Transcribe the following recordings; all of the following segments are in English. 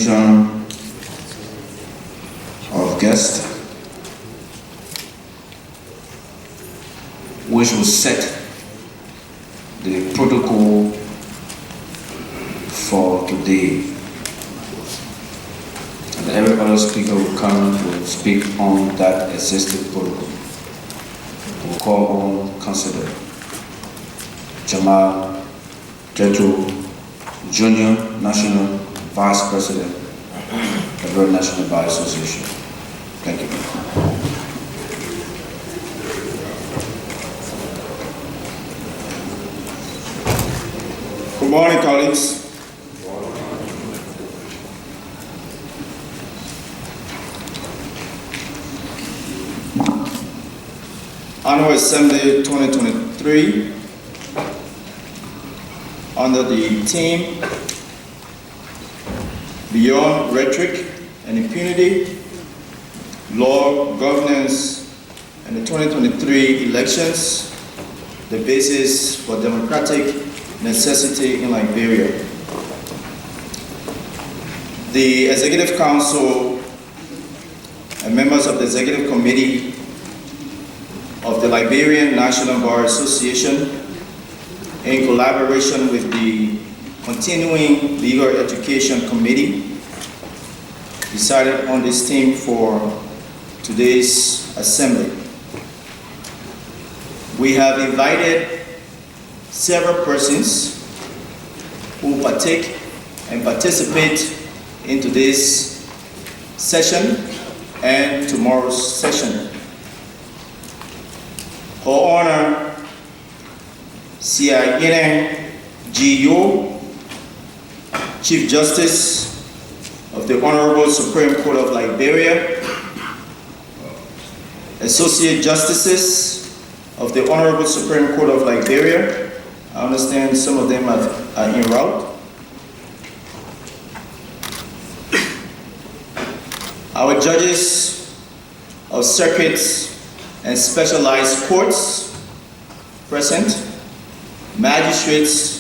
turn of guests, which will set the protocol for today. And every other speaker will come to speak on that existing protocol. We'll call on Councillor Jamal Jetro Jr., National Vice President of the National Bar Association. Thank you. Good morning, colleagues. Annual Assembly 2023, under the theme Beyond Rhetoric and Impunity, Law, Governance, and the 2023 elections, the basis for democratic necessity in Liberia. The Executive Council and members of the Executive Committee of the Liberian National Bar Association, in collaboration with the Continuing Legal Education Committee, decided on this theme for today's assembly. We have invited several persons who partake and participate in today's session and tomorrow's session. For honor, C.I. G.O., Chief Justice of the Honorable Supreme Court of Liberia, Associate Justices of the Honorable Supreme Court of Liberia. I understand some of them are en route. Our judges of circuits and specialized courts present, magistrates,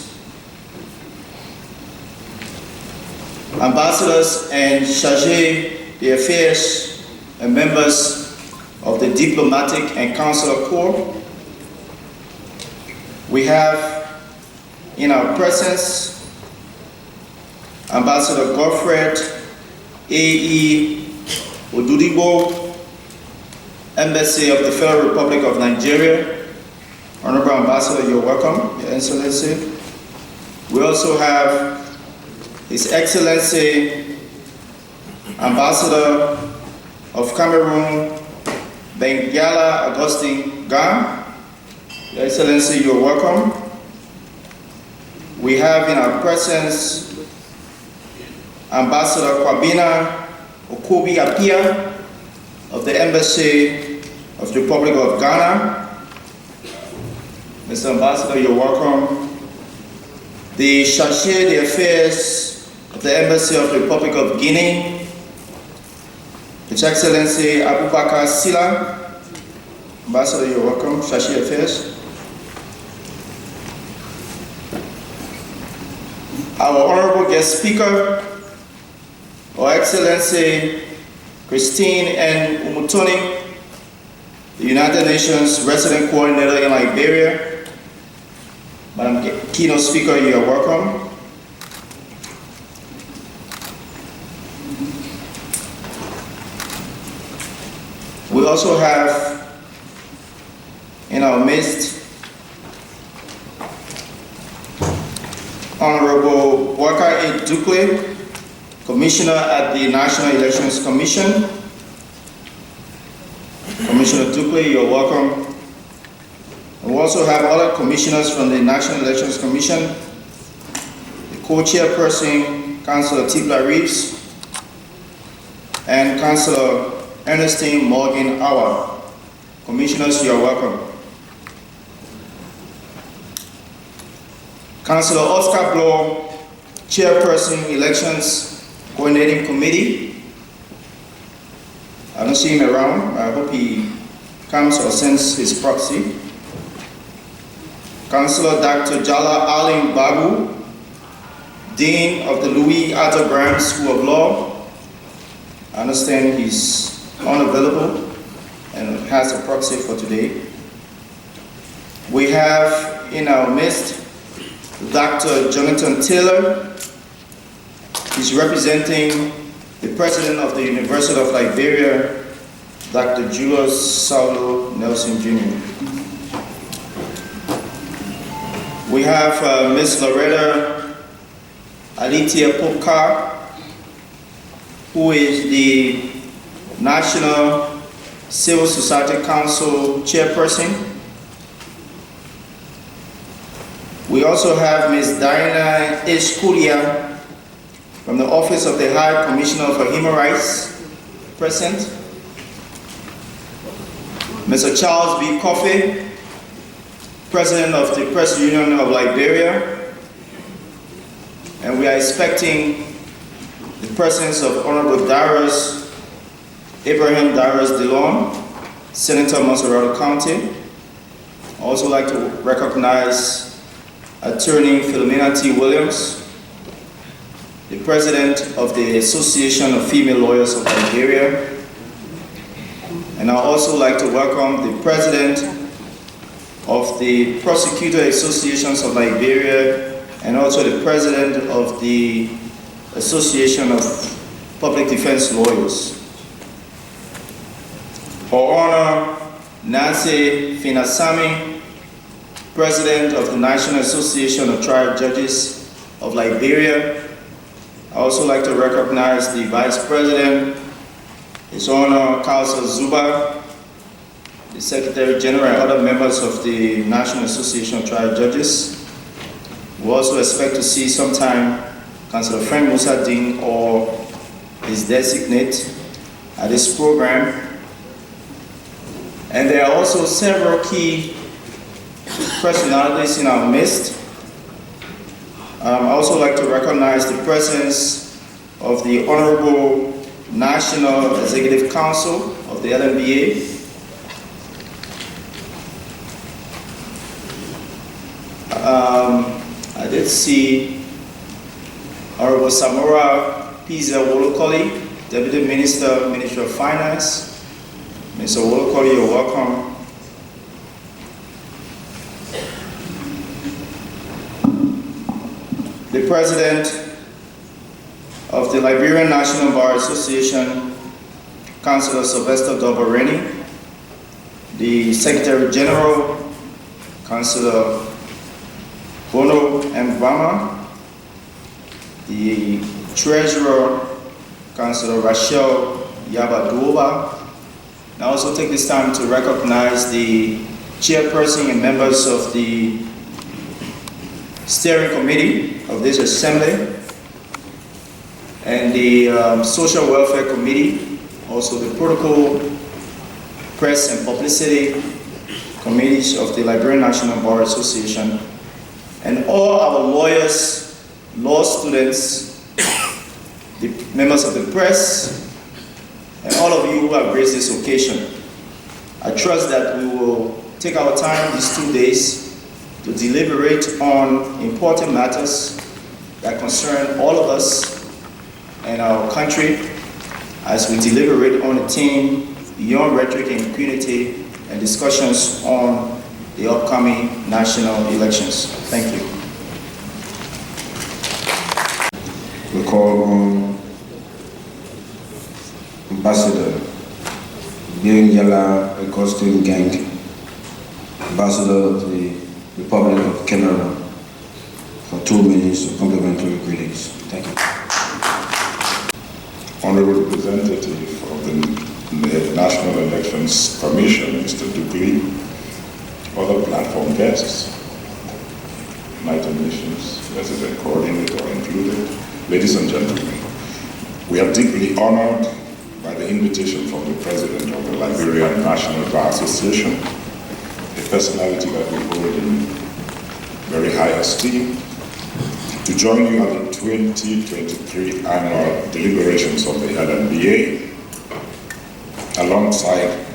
ambassadors and chargés d'affaires, and members of the diplomatic and consular corps. We have in our presence Ambassador Godfred A.E. Odudigbo, Embassy of the Federal Republic of Nigeria. Honorable Ambassador, you're welcome, Your Excellency. We also have His Excellency, Ambassador of Cameroon, Bengala Augustine Gan. Your Excellency, you're welcome. We have in our presence Ambassador Kwabena Okobi Apia of the Embassy of the Republic of Ghana. Mr. Ambassador, you're welcome. The Chargé d'Affaires of the Embassy of the Republic of Guinea, His Excellency Abubakar Sila. Ambassador, you're welcome. Chargé d'Affaires. Our honorable guest speaker, Her Excellency Christine N. Umutoni, the United Nations Resident Coordinator in Liberia. Madam Keynote Speaker, you are welcome. We also have in our midst Honorable Waka A. Dukle, Commissioner at the National Elections Commission. Commissioner Dukle, you're welcome. And we also have other commissioners from the National Elections Commission, the co-chairperson, Councillor Tipla Reeves, and Councillor Ernestine Morgan Awa. Commissioners, you are welcome. Councillor Oscar Blow, Chairperson, Elections Coordinating Committee. I don't see him around. I hope he comes or sends his proxy. Councillor Dr. Jala Alim Babu, Dean of the Louis Arthur Graham School of Law. I understand he's unavailable and has a proxy for today. We have in our midst Dr. Jonathan Taylor. He's representing the President of the University of Liberia, Dr. Julius Saulo Nelson Jr. We have Ms. Loretta Aditya Popkar, who is the National Civil Society Council Chairperson. We also have Ms. Diana H. Kulia from the Office of the High Commissioner for Human Rights, present. Mr. Charles B. Coffey, President of the Press Union of Liberia. And we are expecting the presence of Honorable Darius, Abraham Darius DeLon, Senator of Montserrat County. I'd also like to recognize Attorney Philomena T. Williams, the President of the Association of Female Lawyers of Liberia. And I'd also like to welcome the President of the Prosecutor Associations of Liberia and also the President of the Association of Public Defense Lawyers. For honor, Nancy Finasami, President of the National Association of Trial Judges of Liberia. I also like to recognize the Vice President, His Honor Kausa Zuba, the Secretary General and other members of the National Association of Trial Judges. We also expect to see sometime Councillor Frank Musa Ding or his designate at this program. And there are also several key personalities in our midst. I also like to recognize the presence of the Honorable National Executive Council of the Lnba. I did see Honorable Samora Pizza Wolokoli, Deputy Minister, Ministry of Finance. Mr. Wolokoli, you're welcome. The President of the Liberian National Bar Association, Councillor Sylvester Doboreni, the Secretary General, Councillor Bono Mbama, the Treasurer, Councillor Rachel Yabaduoba. And I also take this time to recognize the Chairperson and members of the Steering Committee of this Assembly and the Social Welfare Committee, also the Protocol, Press and Publicity Committees of the Liberian National Bar Association, and all our lawyers, law students, the members of the press, and all of you who have graced this occasion. I trust that we will take our time these 2 days to deliberate on important matters that concern all of us and our country as we deliberate on a theme beyond rhetoric and impunity and discussions on the upcoming national elections. Thank you. We call on Ambassador Binyala Augustine Gang, Ambassador of the Republic of Cameroon, for 2 minutes of complimentary greetings. Thank you. Honorable Representative of the National Elections Commission, Mr. Dukley, other platform guests, United Nations Resident Coordinator included, ladies and gentlemen, we are deeply honored by the invitation from the President of the Liberian National Bar Association, a personality that we hold in very high esteem, to join you at the 2023 annual deliberations of the Lnba, alongside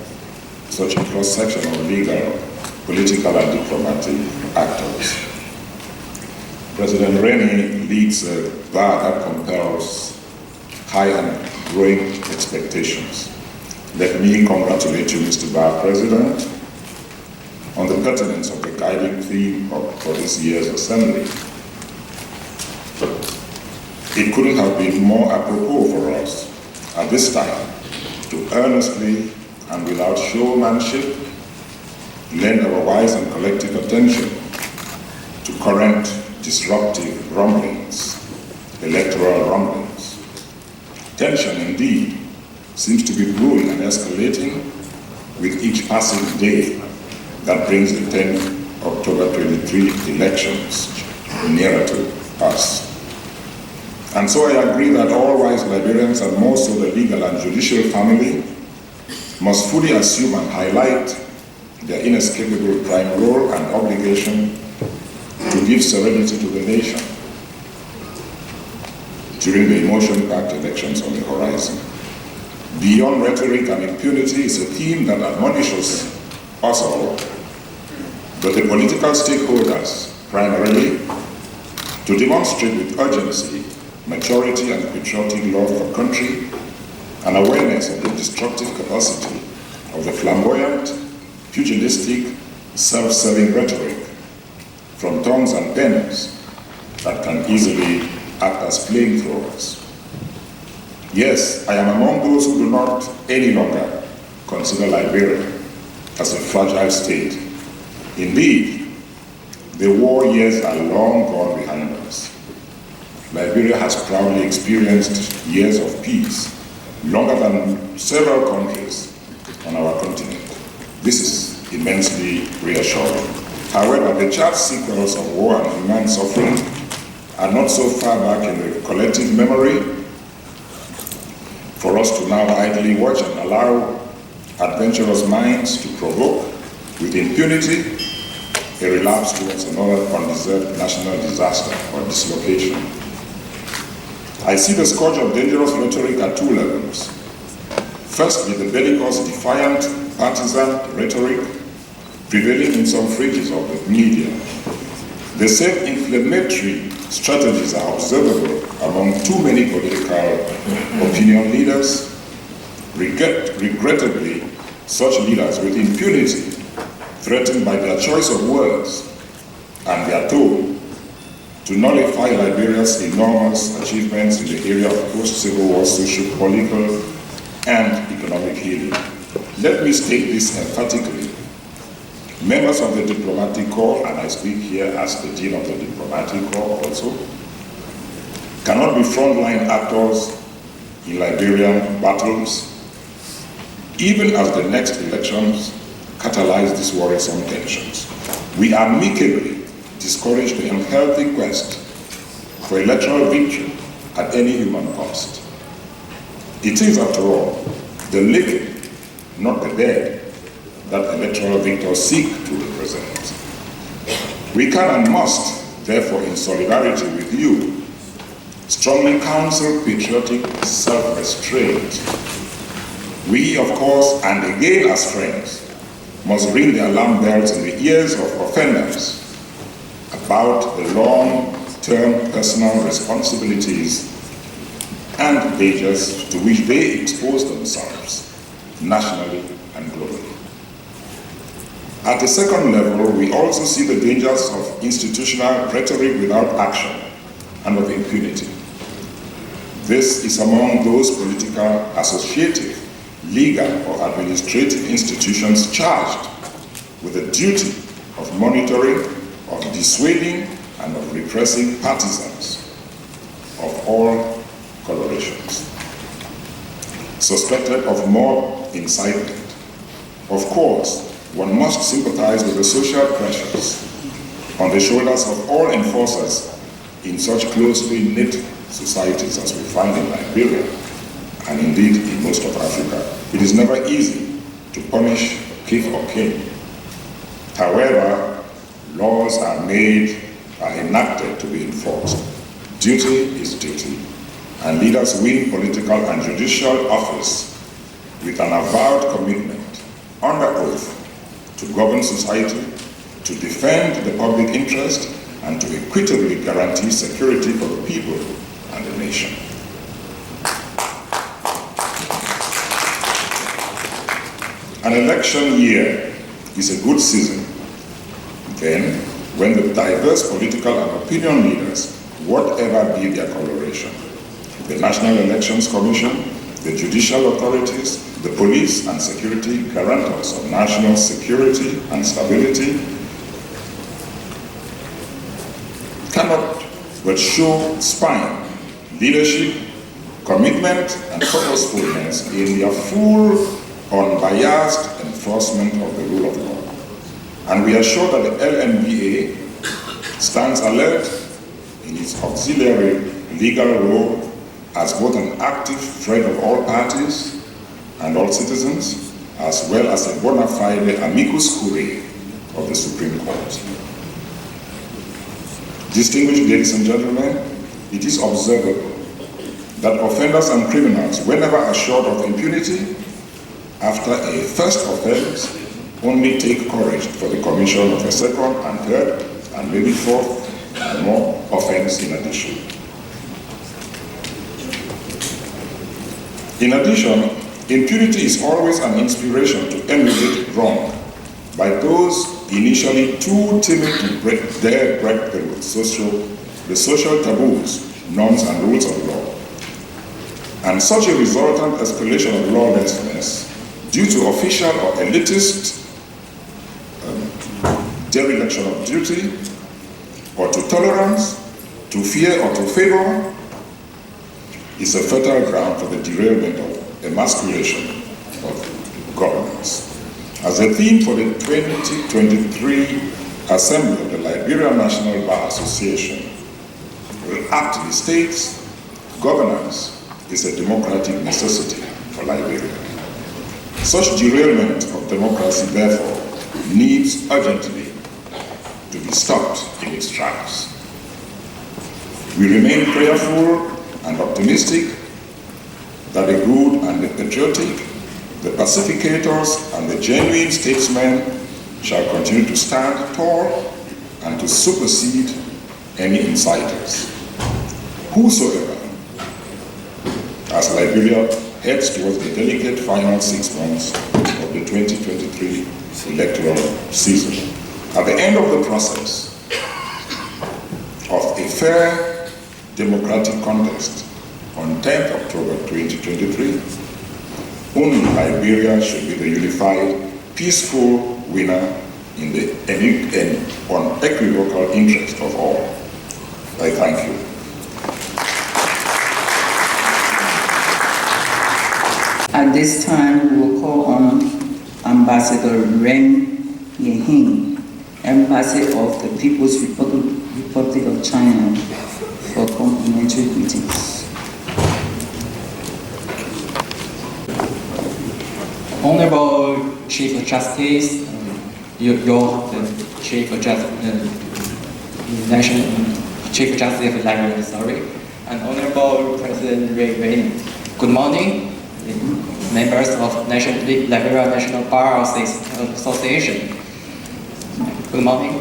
such a cross-section of legal, political, and diplomatic actors. President Rennie leads a bar that compels high and growing expectations. Let me congratulate you, Mr. Bar President, on the pertinence of the guiding theme for this year's assembly. It couldn't have been more apropos for us at this time to earnestly and without showmanship lend our wise and collective attention to current disruptive rumblings, electoral rumblings. Tension indeed seems to be brewing and escalating with each passing day that brings the 10 October 23 elections nearer to us. And so I agree that all wise Liberians, and more so the legal and judicial family, must fully assume and highlight their inescapable prime role and obligation to give serenity to the nation during the emotion-packed elections on the horizon. Beyond rhetoric and impunity is a theme that admonishes us all, but the political stakeholders primarily, to demonstrate with urgency, maturity and patriotic love for country, and awareness of the destructive capacity of the flamboyant, pugilistic, self-serving rhetoric from tongues and pens that can easily act as flamethrowers. Yes, I am among those who do not any longer consider Liberia as a fragile state. Indeed, the war years are long gone behind us. Liberia has proudly experienced years of peace, longer than several countries on our continent. This is immensely reassuring. However, the charred sequels of war and human suffering are not so far back in the collective memory for us to now idly watch and allow adventurous minds to provoke with impunity a relapse towards another undeserved national disaster or dislocation. I see the scourge of dangerous rhetoric at two levels. Firstly, the bellicose, defiant, partisan rhetoric prevailing in some fringes of the media. The same inflammatory strategies are observable among too many political opinion leaders. Regrettably, such leaders with impunity, threatened by their choice of words and their tone, to nullify Liberia's enormous achievements in the area of post-Civil War social, political, and economic healing. Let me state this emphatically. Members of the diplomatic corps, and I speak here as the Dean of the diplomatic corps also, cannot be frontline actors in Liberian battles, even as the next elections catalyze these worrisome tensions. We amicably discourage the unhealthy quest for electoral victory at any human cost. It is, after all, the living, not the dead, that electoral victors seek to represent. We can and must, therefore, in solidarity with you, strongly counsel patriotic self-restraint. We, of course, and again as friends, must ring the alarm bells in the ears of offenders about the long-term personal responsibilities and dangers to which they expose themselves nationally and globally. At the second level, we also see the dangers of institutional rhetoric without action and of impunity. This is among those political, associative, legal, or administrative institutions charged with the duty of monitoring, of dissuading, and of repressing partisans of all colorations, suspected of mob incitement. Of course, one must sympathize with the social pressures on the shoulders of all enforcers in such closely knit societies as we find in Liberia, and indeed in most of Africa. It is never easy to punish thief or king. However, laws are enacted to be enforced. Duty is duty, and leaders win political and judicial office with an avowed commitment, under oath, to govern society, to defend the public interest, and to equitably guarantee security for the people and the nation. An election year is a good season. Then, when the diverse political and opinion leaders, whatever be their coloration, the National Elections Commission, the judicial authorities, the police and security guarantors of national security and stability, cannot but show spine, leadership, commitment, and purposefulness in their full, unbiased enforcement of the rule of law. And we are sure that the Lnba stands alert in its auxiliary legal role as both an active friend of all parties and all citizens, as well as a bona fide amicus curiae of the Supreme Court. Distinguished ladies and gentlemen, it is observable that offenders and criminals, whenever assured of impunity, after a first offense, only take courage for the commission of a second and third, and maybe fourth and more offense in addition. In addition, impunity is always an inspiration to emulate wrong by those initially too timid to dare break the social taboos, norms, and rules of law. And such a resultant escalation of lawlessness due to official or elitist dereliction of duty, or to tolerance, to fear, or to favor, is a fertile ground for the derailment of emasculation of governance. As a theme for the 2023 Assembly of the Liberia National Bar Association, aptly states, governance is a democratic necessity for Liberia. Such derailment of democracy, therefore, needs urgently to be stopped in its tracks. We remain prayerful and optimistic that the good and the patriotic, the pacificators and the genuine statesmen shall continue to stand tall and to supersede any inciters. Whosoever, as Liberia heads towards the delicate final 6 months of the 2023 electoral season, at the end of the process of a fair democratic contest on 10th October 2023, only Liberia should be the unified, peaceful winner in the unequivocal interest of all. I thank you. At this time, we will call on Ambassador Ren Yehin, Embassy of the People's Republic of China, for complimentary greetings. Honorable Chief Justice, the Chief Justice of Liberia, and Honorable President Ray Raymond. Good morning, members of Liberia National Bar Association. Good morning.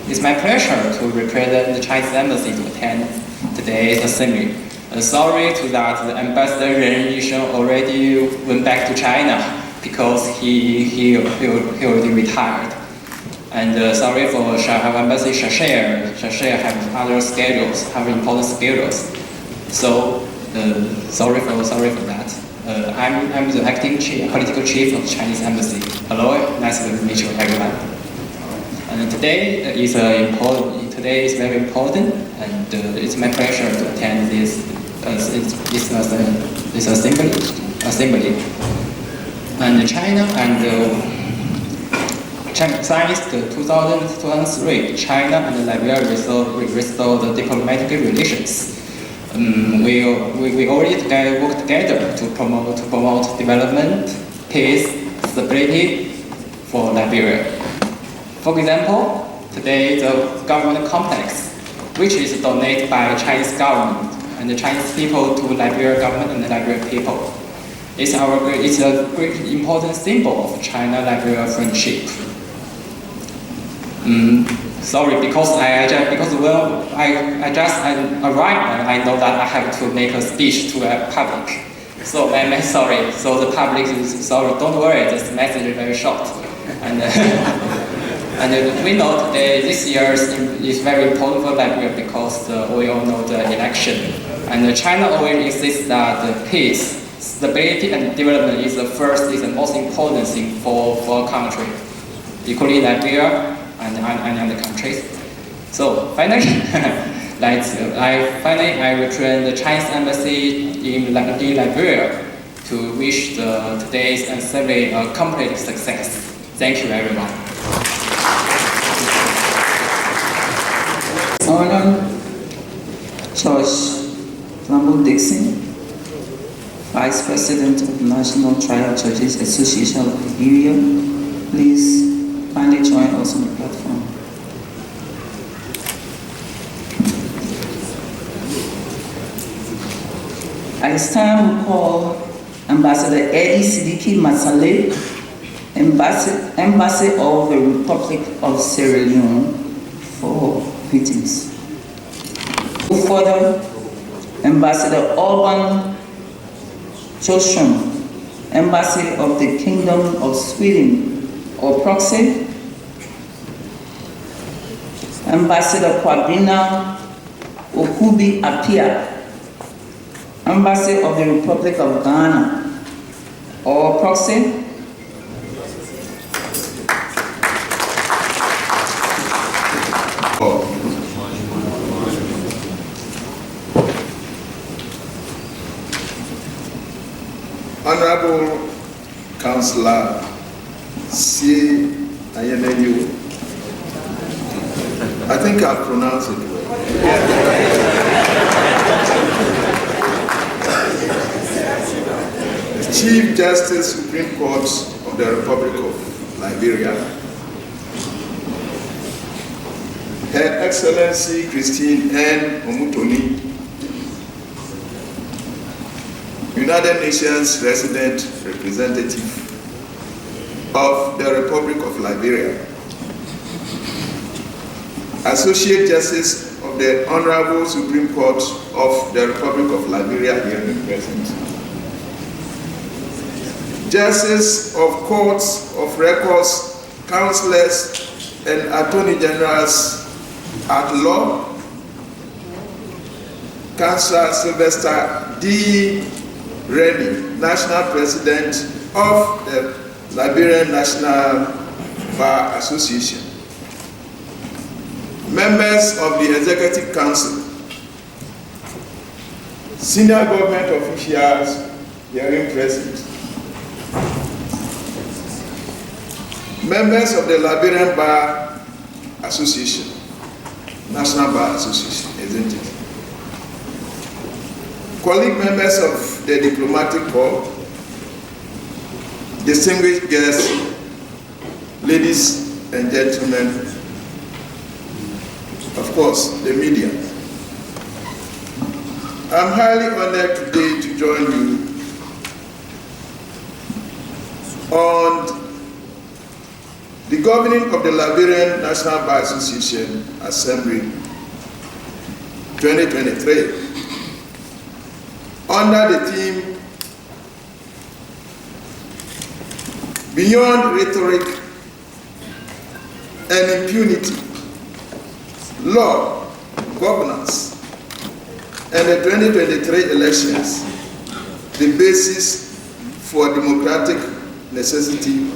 It's my pleasure to represent the Chinese Embassy to attend today's assembly. Sorry to that the Ambassador Ren Yisheng already went back to China because he already retired. And sorry for our Embassy Shashir have other schedules, have important schedules. So sorry for that. I'm the acting political chief of Chinese Embassy. Hello, nice to meet you, everyone. And today is very important, and it's my pleasure to attend this assembly. And China since 2003, China and Liberia restored the diplomatic relations. We already work together to promote development, peace, stability for Liberia. For example, today the government complex, which is donated by Chinese government and the Chinese people to Liberia government and the Liberia people, it's a great important symbol of China-Liberia friendship. Sorry, because I just arrived, I know that I have to make a speech to a public. So I'm sorry. So the public is sorry. Don't worry. This message is very short. And and we know today this year is very important for Liberia because we all know the election. And China always insists that the peace, stability, and development is the most important thing for a country, equally Liberia and the countries. So finally, I returned the Chinese embassy in Liberia to wish today's assembly a complete success. Thank you, everyone. Honor George Lnba Dixon, Vice President of National Trial Judges Association of Liberia, please kindly join us on the platform. At this time, we call Ambassador Eddie Sidiki Masale, Embassy of the Republic of Sierra Leone, for greetings. Further, Ambassador Urban Jostrom, Embassy of the Kingdom of Sweden, or proxy. Ambassador Kwabena Okubi Apia, Embassy of the Republic of Ghana, or proxy. Honorable Councillor C. Ayeneyu, I think I've pronounced it well. Chief Justice Supreme Court of the Republic of Liberia, Her Excellency Christine N. Omutoni, United Nations Resident Representative of the Republic of Liberia, Associate Justice of the Honorable Supreme Court of the Republic of Liberia here in present, Justice of Courts of Records, Councillors, and Attorney Generals at Law, Councillor Sylvester D. Rennie, National President of the Liberian National Bar Association, members of the Executive Council, senior government officials herein present, members of the Liberian Bar Association, National Bar Association, isn't it? Colleague members of the Diplomatic Corps, distinguished guests, ladies and gentlemen, of course, the media. I'm highly honored today to join you on the governing of the Liberian National Bar Association Assembly 2023 under the theme Beyond Rhetoric and Impunity, Law, Governance, and the 2023 elections, the basis for democratic necessity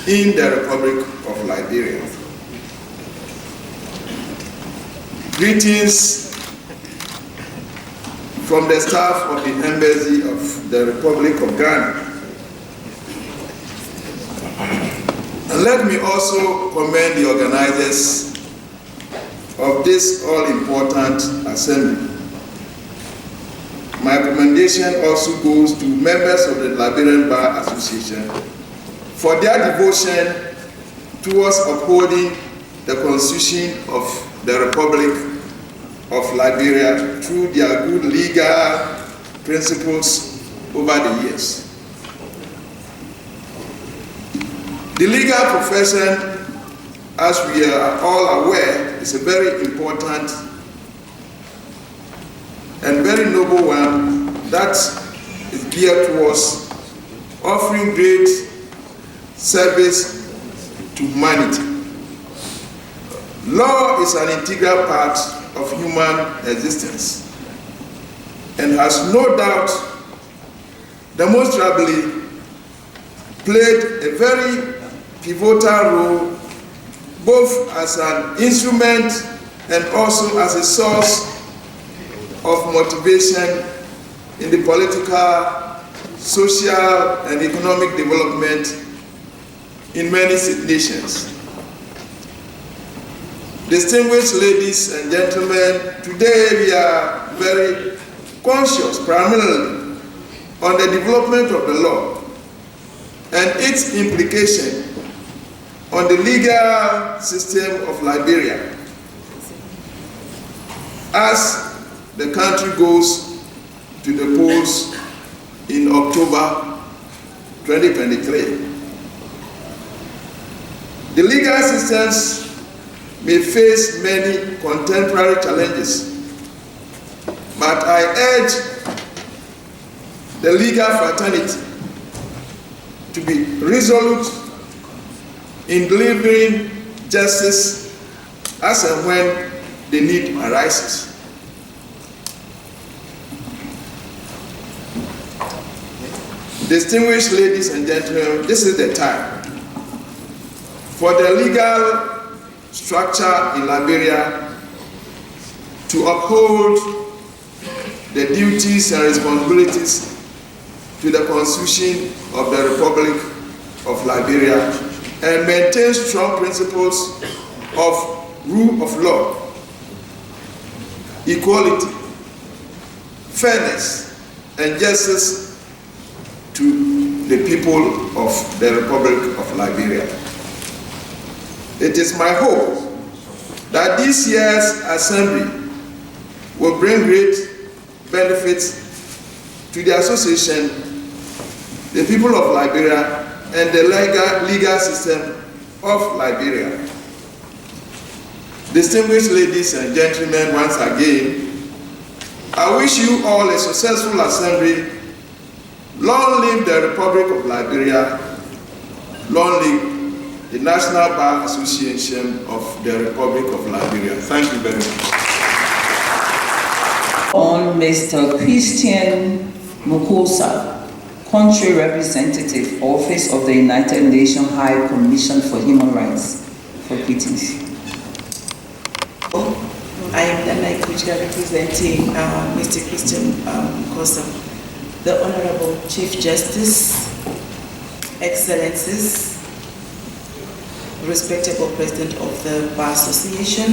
in the Republic of Liberia. Greetings from the staff of the Embassy of the Republic of Ghana. And let me also commend the organizers of this all-important assembly. My commendation also goes to members of the Liberian Bar Association for their devotion towards upholding the Constitution of the Republic of Liberia through their good legal principles over the years. The legal profession as we are all aware, is a very important and very noble one that is geared towards offering great service to humanity. Law is an integral part of human existence and has no doubt demonstrably played a very pivotal role both as an instrument and also as a source of motivation in the political, social, and economic development in many nations. Distinguished ladies and gentlemen, today we are very conscious primarily on the development of the law and its implication on the legal system of Liberia as the country goes to the polls in October 2023. The legal systems may face many contemporary challenges, but I urge the legal fraternity to be resolute in delivering justice as and when the need arises. Distinguished ladies and gentlemen, this is the time for the legal structure in Liberia to uphold the duties and responsibilities to the Constitution of the Republic of Liberia and maintain strong principles of rule of law, equality, fairness, and justice to the people of the Republic of Liberia. It is my hope that this year's assembly will bring great benefits to the association, the people of Liberia, and the legal system of Liberia. Distinguished ladies and gentlemen, once again, I wish you all a successful assembly. Long live the Republic of Liberia. Long live the National Bar Association of the Republic of Liberia. Thank you very much. On Mr. Christian Mukosa, Country Representative, Office of the United Nations High Commission for Human Rights, for greetings. I am Lnba representing Mr. Christian Mukosa, the Honorable Chief Justice, Excellencies, respectable President of the Bar Association,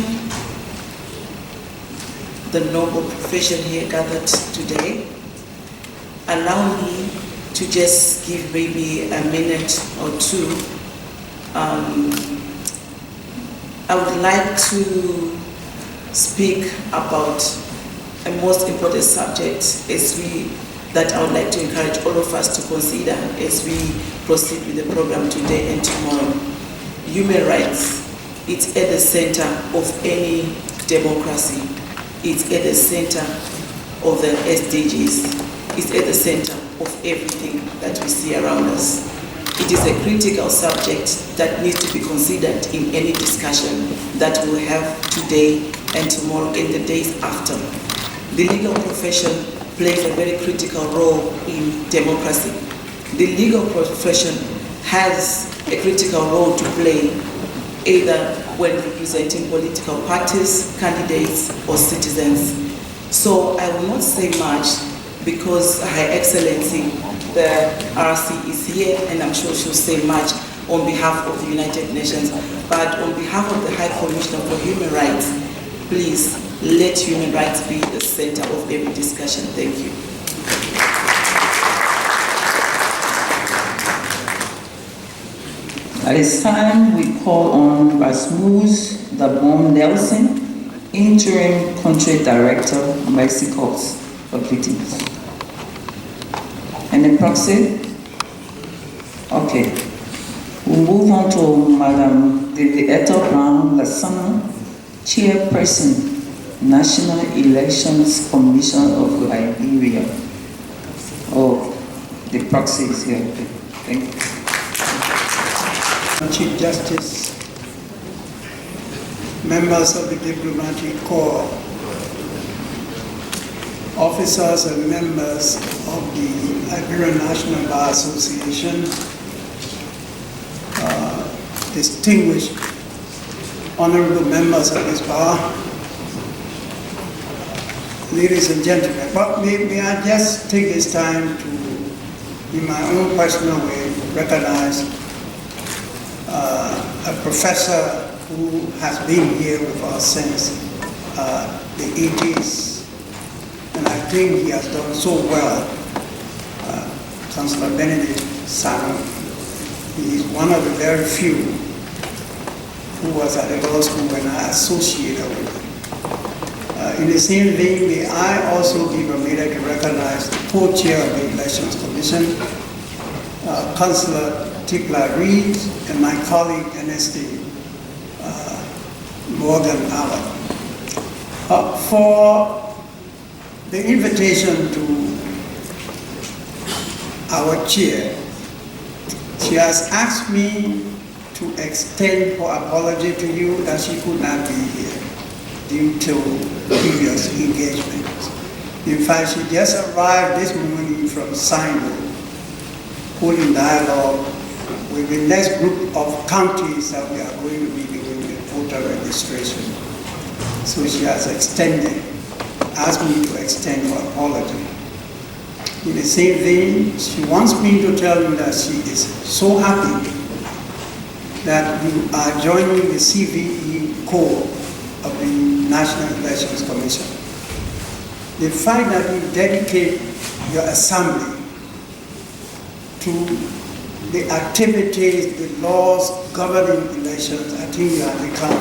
the noble profession here gathered today. Allow me to just give maybe a minute or two. I would like to speak about a most important subject that I would like to encourage all of us to consider as we proceed with the program today and tomorrow. Human rights, it's at the center of any democracy. It's at the center of the SDGs. It's at the center of everything that we see around us. It is a critical subject that needs to be considered in any discussion that we'll have today and tomorrow and the days after. The legal profession plays a very critical role in democracy. The legal profession has a critical role to play either when representing political parties, candidates, or citizens. So I will not say much because Her Excellency, the RC is here, and I'm sure she'll say much on behalf of the United Nations. But on behalf of the High Commissioner for Human Rights, please let human rights be the center of every discussion. Thank you. At this time, we call on Rasmus Dabom Nelson, Interim Country Director, Mercy Corps, for greetings. And the proxy? Okay. We move on to Madam Vivietta Brown Lasana, Chairperson, National Elections Commission of Liberia. Oh, the proxy is here. Thank you. Chief Justice, members of the Diplomatic Corps, officers and members of the Liberian National Bar Association, distinguished honorable members of this bar, ladies and gentlemen. But may I just take this time to, in my own personal way, recognize a professor who has been here with us since the 80s, and I think he has done so well, Chancellor Benedict Sano. He is one of the very few who was at the law school when I associated with him. In the same vein, may I also be permitted to recognize the co-chair of the Elections Commission, Councillor Tipla Reed, and my colleague, NSD, Morgan Allen, for the invitation to our chair. She has asked me to extend her apology to you that she could not be here due to previous engagements. In fact, she just arrived this morning from Sino, holding dialogue with the next group of counties that we are going to be doing the voter registration. So she has asked me to extend her apology. In the same vein, she wants me to tell you that she is so happy that you are joining the CVE core of the National Elections Commission. The fact that you dedicate your assembly to the activities, the laws governing elections, I think you have become,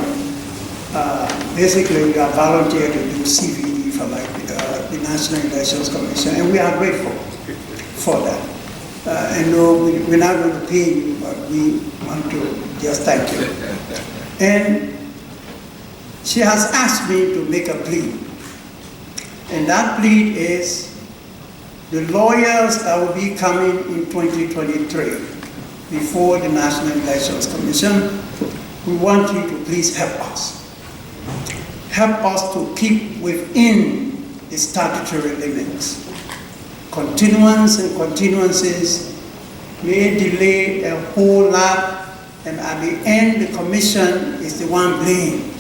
basically you are volunteer to do CVE for the National Elections Commission, and we are grateful for that. And no, we're not going to pay you, but we want to just thank you. And she has asked me to make a plea. And that plea is the lawyers that will be coming in 2023 before the National Elections Commission, we want you to please help us. Help us to keep within the statutory limits. Continuance and continuances may delay a whole lot, and at the end, the commission is the one blamed.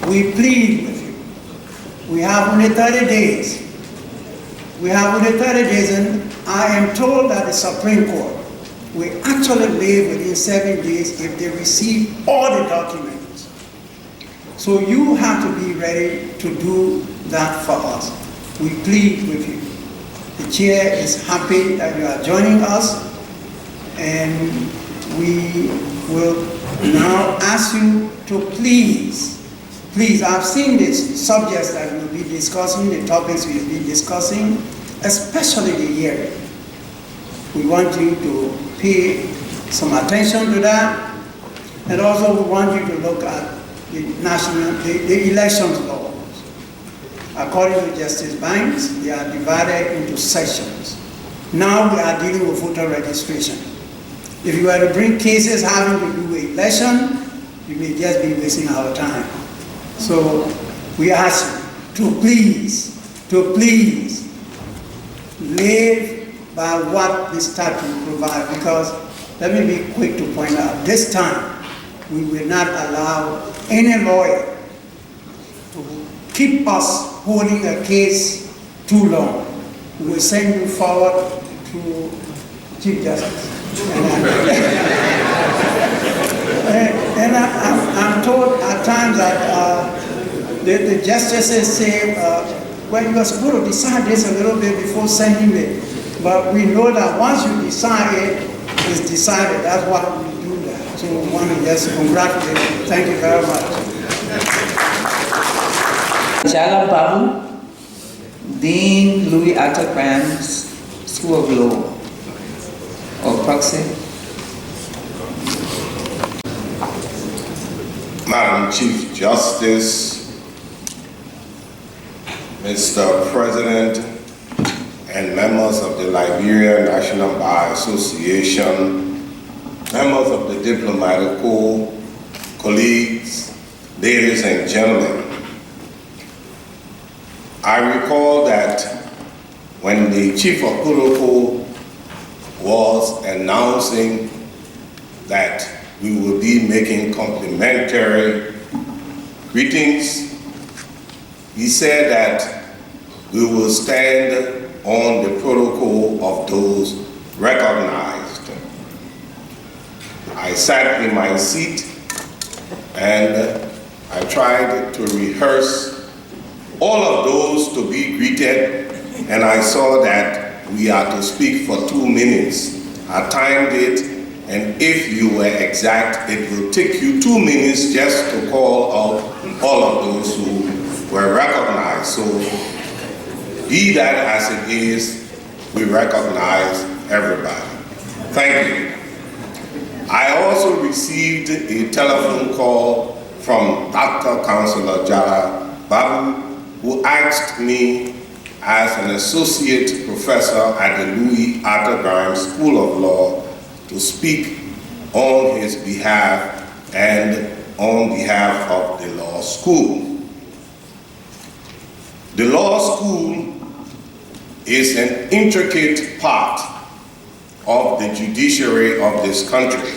We plead with you. We have only 30 days. We have only 30 days, and I am told that the Supreme Court will actually leave within 7 days if they receive all the documents. So you have to be ready to do that for us. We plead with you. The chair is happy that you are joining us, and we will now ask you to please, I've seen these subjects that we'll be discussing, the topics we'll be discussing, especially the hearing. We want you to pay some attention to that, and also we want you to look at the elections laws. According to Justice Banks, they are divided into sections. Now we are dealing with voter registration. If you were to bring cases having to do with election, you may just be wasting our time. So we ask you to please live by what the statute provides, because let me be quick to point out, this time we will not allow any lawyer to keep us holding a case too long. We will send you forward to Chief Justice. And I'm told at times that the justices say, well, you are supposed to decide this a little bit before sending it. But we know that once you decide it, it's decided. That's why we do that. So we want to just congratulate you. Thank you very much. Jala Babu, Dean Louis Arthur Graham School of Law, or proxy. Madam Chief Justice, Mr. President, and members of the Liberia National Bar Association, members of the Diplomatic Corps, colleagues, ladies and gentlemen. I recall that when the Chief of Protocol was announcing that we will be making complimentary greetings, he said that we will stand on the protocol of those recognized. I sat in my seat and I tried to rehearse all of those to be greeted, and I saw that we are to speak for 2 minutes. I timed it, and if you were exact, it will take you 2 minutes just to call out all of those who were recognized. So be that as it is, we recognize everybody. Thank you. I also received a telephone call from Dr. Councillor Jala Babu, who asked me as an associate professor at the Louis Arthur Grimes School of Law to speak on his behalf and on behalf of the law school. The law school is an intricate part of the judiciary of this country.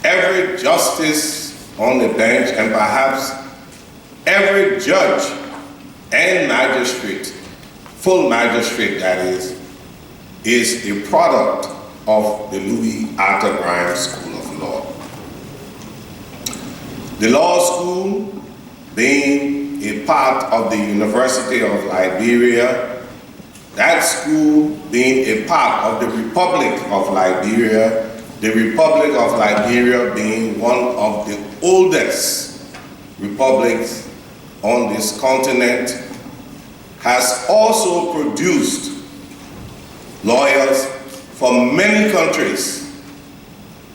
Every justice on the bench, and perhaps every judge and magistrate, full magistrate that is a product of the Louis Arthur Grimes School of Law. The law school, being a part of the University of Liberia, that school being a part of the Republic of Liberia, the Republic of Liberia being one of the oldest republics on this continent, has also produced lawyers from many countries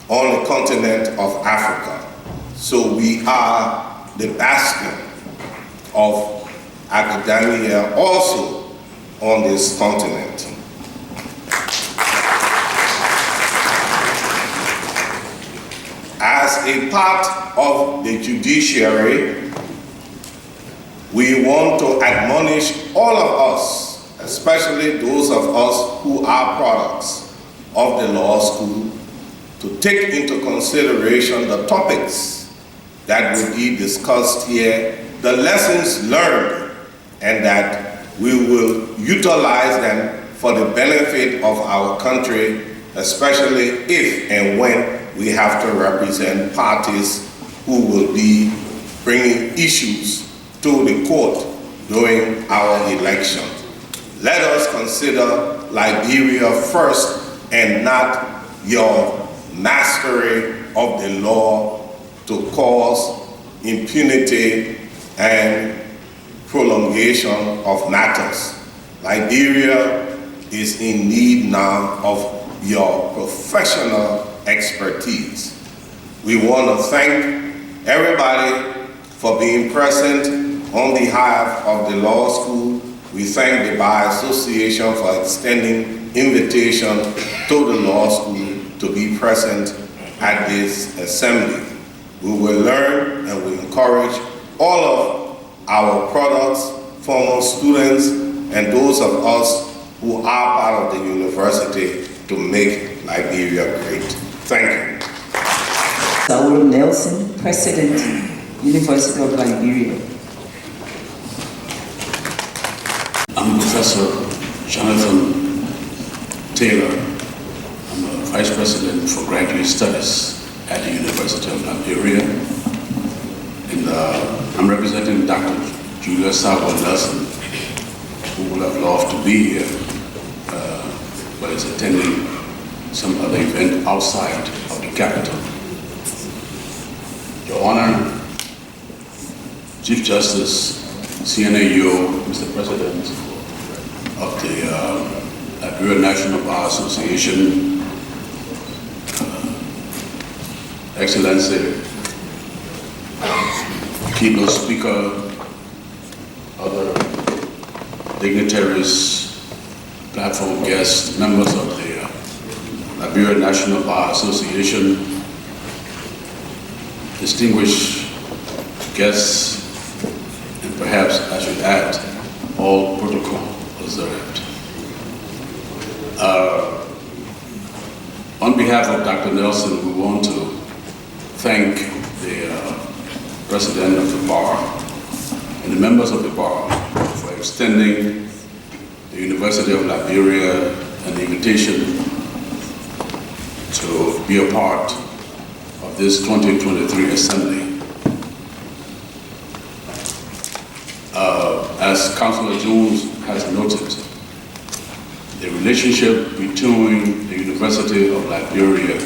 on the continent of Africa. So we are the bastion of academia also on this continent. As a part of the judiciary, we want to admonish all of us, especially those of us who are products of the law school, to take into consideration the topics that will be discussed here, the lessons learned, and that we will utilize them for the benefit of our country, especially if and when we have to represent parties who will be bringing issues to the court during our election. Let us consider Liberia first and not your mastery of the law to cause impunity and prolongation of matters. Liberia is in need now of your professional expertise. We want to thank everybody for being present. On behalf of the law school, we thank the Bar Association for extending invitation to the law school to be present at this assembly. We will learn and we encourage all of our products, former students, and those of us who are part of the university to make Liberia great. Thank you. Saul Nelson, President, University of Liberia. I'm Professor Jonathan Taylor. I'm a Vice President for Graduate Studies at the University of Liberia. And I'm representing Dr. Julia Saul Nelson, who would have loved to be here, but is attending some other event outside of the capital. Your Honor, Chief Justice, CNAU, Mr. President of the Liberia National Bar Association, Excellency, keynote speaker, other dignitaries, platform guests, members of the Liberia National Bar Association, distinguished guests, and perhaps I should add, all protocol observed. On behalf of Dr. Nelson, we want to thank the President of the Bar and the members of the Bar for extending the University of Liberia an invitation to be a part of this 2023 Assembly. As Councillor Jones has noted, the relationship between the University of Liberia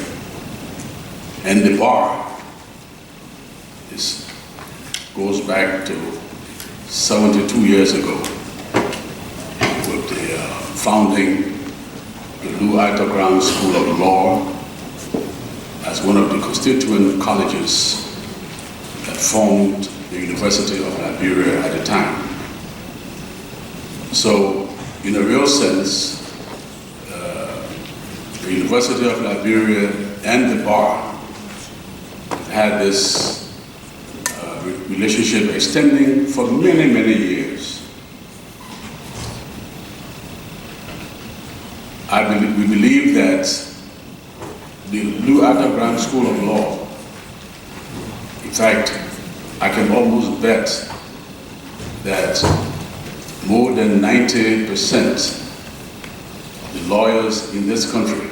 and the Bar goes back to 72 years ago with the founding of the Lnba Assembly School of Law as one of the constituent colleges that formed the University of Liberia at the time. So, in a real sense, the University of Liberia and the Bar had this relationship extending for many, many years. We believe that the Lnba Assembly School of Law, in fact, I can almost bet that more than 90% of the lawyers in this country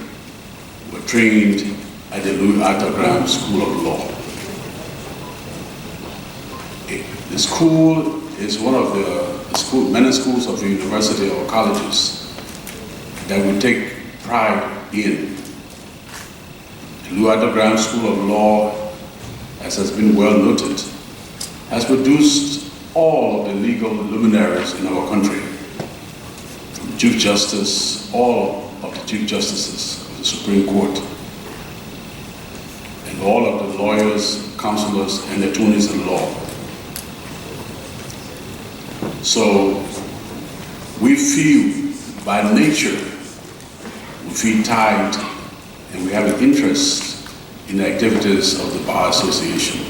were trained at the Lnba Assembly School of Law. The school is one of the many schools of the university or colleges that we take pride in. The Lnba Assembly School of Law, as has been well noted, has produced all of the legal luminaries in our country, from Chief Justice, all of the Chief Justices of the Supreme Court, and all of the lawyers, counselors, and attorneys in law. So we feel, by nature, we feel tied and we have an interest in the activities of the Bar Association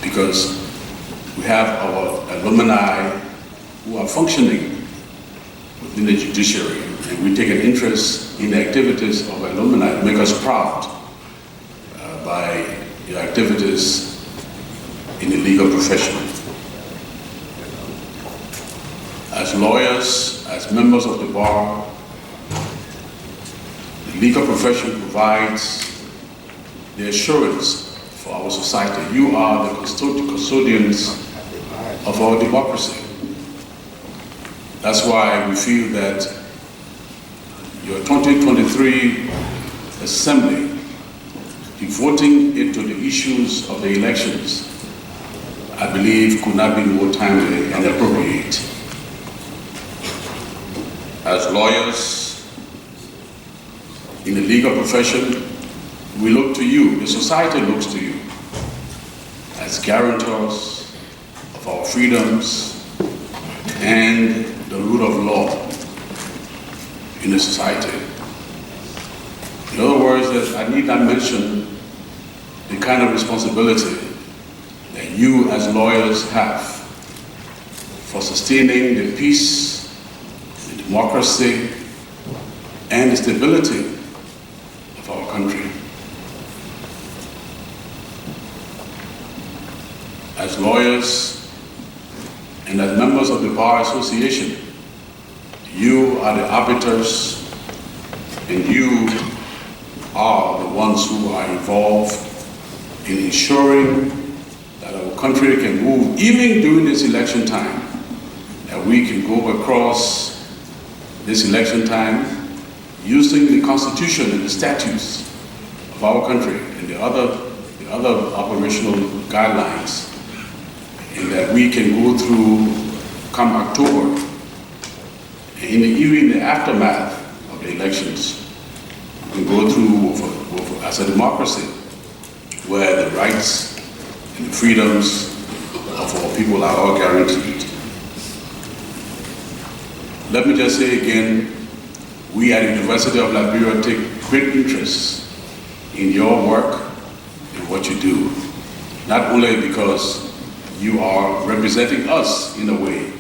because we have our alumni who are functioning within the judiciary, and we take an interest in the activities of alumni that make us proud by your activities in the legal profession. As lawyers, as members of the Bar, the legal profession provides the assurance for our society. You are the custodians of our democracy. That's why we feel that your 2023 Assembly, devoting it to the issues of the elections, I believe could not be more timely and appropriate. As lawyers in the legal profession, we look to you, the society looks to you as guarantors of our freedoms and the rule of law in the society. In other words, that I need not mention the kind of responsibility that you as lawyers have for sustaining the peace, the democracy, and the stability of our country. As lawyers and as members of the Bar Association, you are the arbiters and you are the ones who are involved in ensuring that our country can move, even during this election time, that we can go across this election time using the Constitution and the statutes of our country and the other operational guidelines, and that we can go through, come October, and even in the aftermath of the elections, we can go through as a democracy where the rights and the freedoms of of our people are all guaranteed. Let me just say again, we at the University of Liberia take great interest in your work and what you do, not only because you are representing us in a way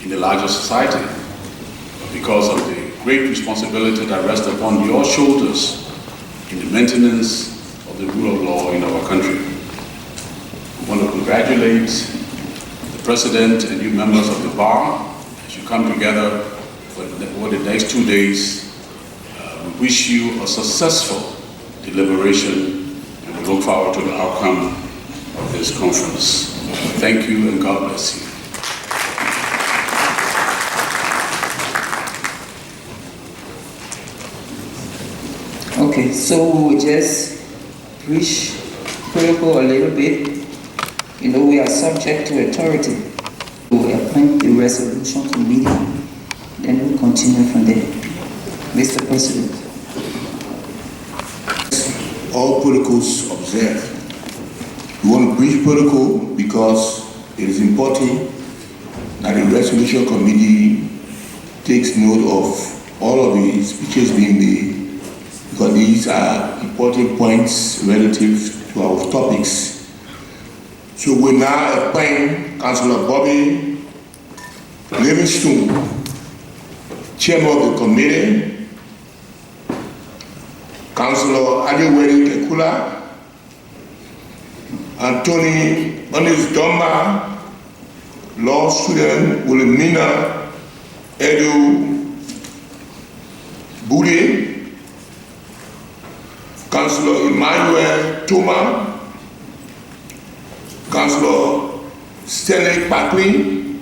in the larger society, but because of the great responsibility that rests upon your shoulders in the maintenance of the rule of law in our country. I want to congratulate the President and you members of the bar as you come together for the next 2 days. We wish you a successful deliberation and we look forward to the outcome of this conference. Thank you and God bless you. Okay, so we will just preach protocol a little bit. You know, we are subject to authority. We appoint the resolution committee, then we'll continue from there. Mr. President. All protocols observed. We want to brief protocol because it is important that the resolution committee takes note of all of the speeches being made, because these are important points relative to our topics. So we now appoint Councillor Bobby Livingstone, Chairman of the committee, Councillor Adewale Kekula, Anthony Onis Doma, law student Wilhelmina Edu Bude, Councillor Emmanuel Toma, Councillor Stanley Buckley,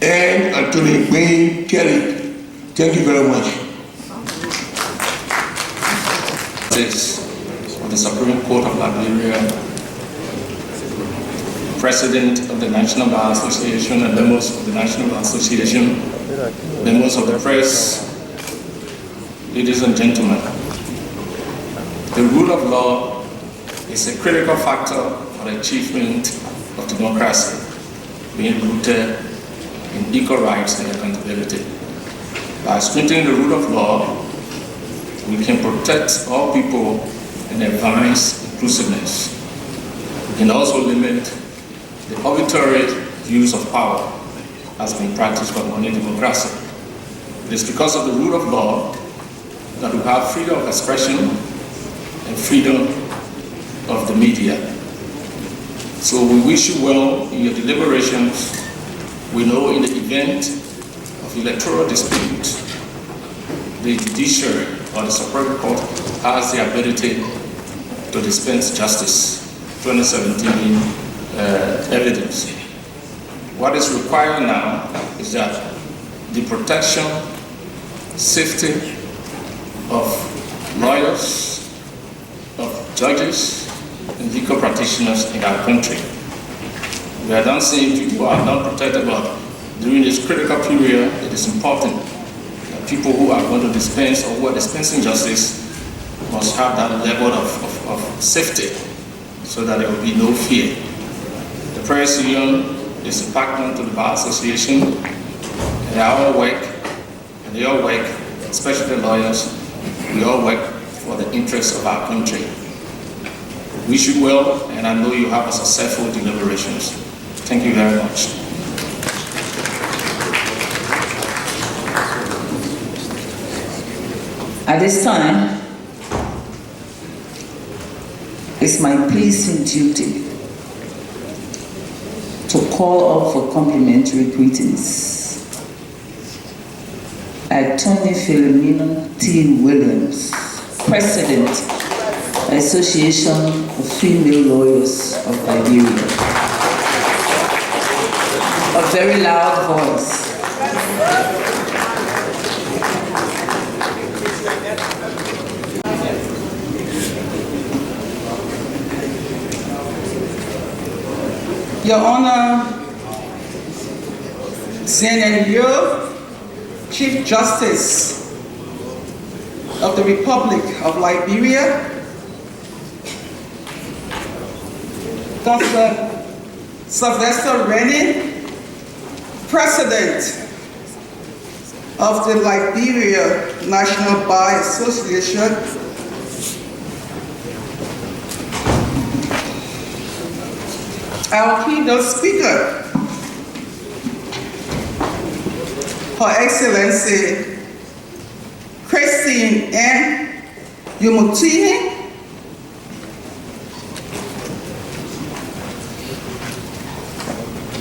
and Anthony Wayne Kelly. Thank you very much. Of the Supreme Court of Liberia, President of the National Bar Association and members of the National Bar Association, members of the press, ladies and gentlemen. The rule of law is a critical factor for the achievement of democracy, being rooted in equal rights and accountability. By strengthening the rule of law, we can protect all people and advance inclusiveness. We can also limit the arbitrary use of power as being practiced by modern democracy. It is because of the rule of law that we have freedom of expression and freedom of the media. So we wish you well in your deliberations. We know in the event of electoral dispute, the judiciary or the Supreme Court has the ability to dispense justice. 2017 evidence. What is required now is that the protection, safety of lawyers, of judges, and legal practitioners in our country. We are not saying people who are not protected, but during this critical period, it is important that people who are going to dispense or who are dispensing justice must have that level of safety so that there will be no fear. The press union is a partner to the Bar Association, and they all work, especially the lawyers, we all work for the interests of our country. Wish you well, and I know you have a successful deliberations. Thank you very much. At this time, it's my pleasing duty to call up for complimentary greetings. Attorney Philomena T. Williams, President, Association of Female Lawyers of Liberia. A very loud voice. Your Honor, Sirleaf, Chief Justice of the Republic of Liberia, Dr. Sylvester Rennie, President of the Liberia National Bar Association, our keynote speaker, Her Excellency Christine N. Yumutini,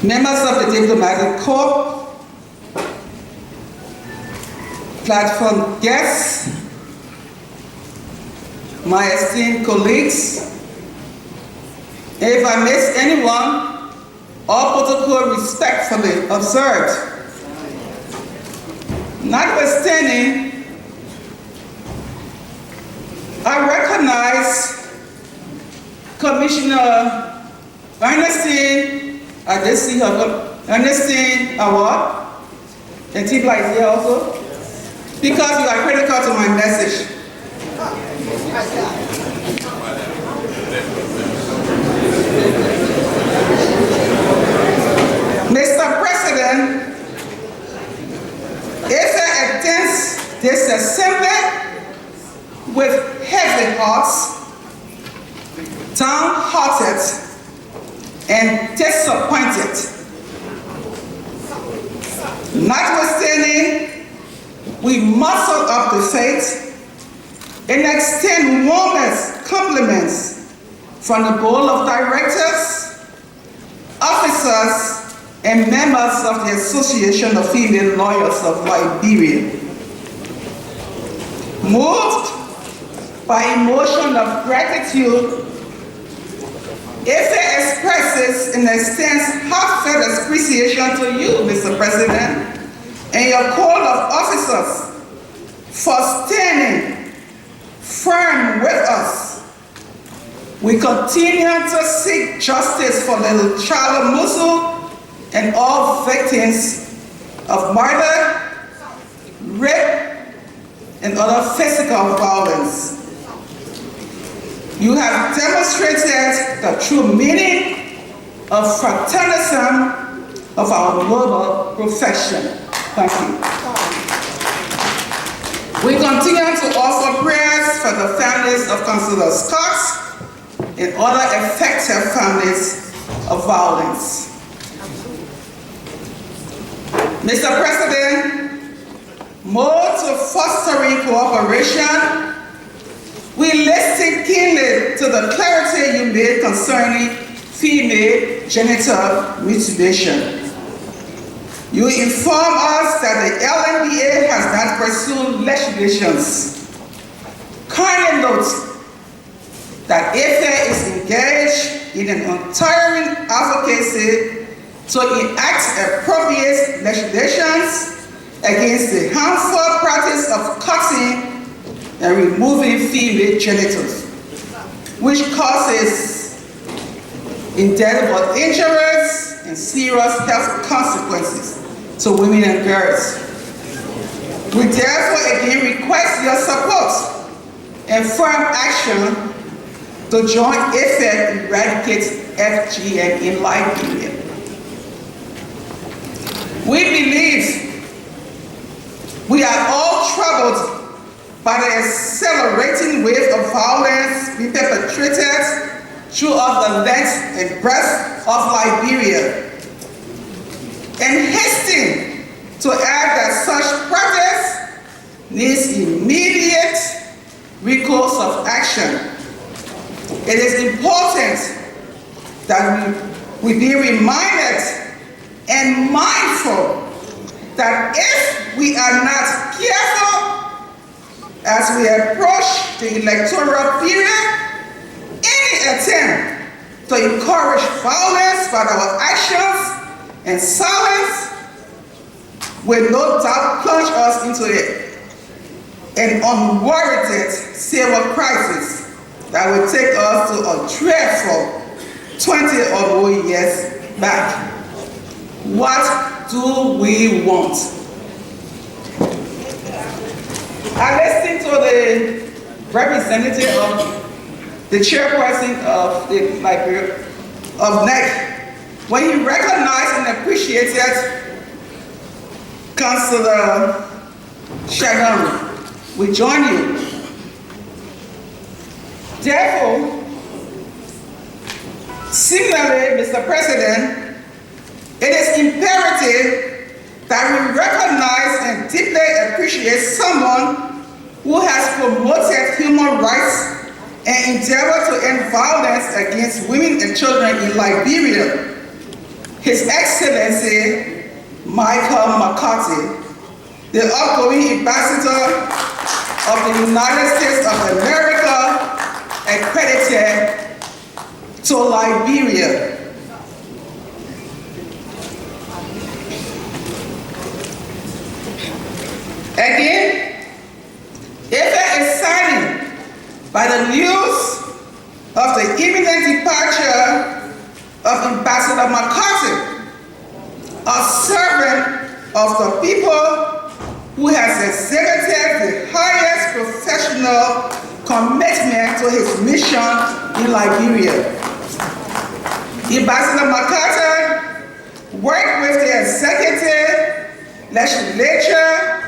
members of the Diplomatic Corps, platform guests, my esteemed colleagues. If I miss anyone, all protocol respectfully observed. Notwithstanding, I recognize Commissioner Ernestine, I did see her, Ernestine Award, and Tibla is here also, because you are critical to my message. Mr. President, if I attend this assembly with heavy hearts, downhearted, and disappointed. Notwithstanding, we muscle up the faith and extend warmest compliments from the board of directors, officers, and members of the Association of Female Lawyers of Liberia. Moved by emotion of gratitude, IFE expresses and extends heartfelt appreciation to you, Mr. President, and your corps of officers for standing firm with us. We continue to seek justice for little Charlotte Musu and all victims of murder, rape, and other physical violence. You have demonstrated the true meaning of fraternism of our noble profession. Thank you. We continue to offer prayers for the families of Councillor Scott and other affected families of violence. Mr. President, more to fostering cooperation, we listen keenly to the clarity you made concerning female genital mutilation. You inform us that the Lnba has not pursued legislations. Kindly note that IFE is engaged in an untiring advocacy to enact appropriate legislations against the harmful practice of cutting and removing female genitals, which causes indelible injuries and serious health consequences to women and girls. We therefore again request your support and firm action to join IFE and eradicate FGM in Liberia. We believe we are all troubled by the accelerating wave of violence being perpetrated throughout the length and breadth of Liberia, and hasten to add that such practice needs immediate recourse of action. It is important that we be reminded and mindful that if we are not careful as we approach the electoral period, any attempt to encourage violence by our actions and silence will no doubt plunge us into an unwarranted civil crisis that will take us to a dreadful 20 or more years back. What do we want? I listened to the representative of the chairperson of the Liberia of NEC when he recognized and appreciated Councillor Shagan. We join you. Therefore, similarly, Mr. President, it is imperative that we recognize and deeply appreciate someone who has promoted human rights and endeavored to end violence against women and children in Liberia. His Excellency Michael McCarthy, the outgoing ambassador of the United States of America, accredited to Liberia. Again, if is saddened by the news of the imminent departure of Ambassador McCarthy, a servant of the people who has exhibited the highest professional commitment to his mission in Liberia. Ambassador McCarthy worked with the executive, legislature,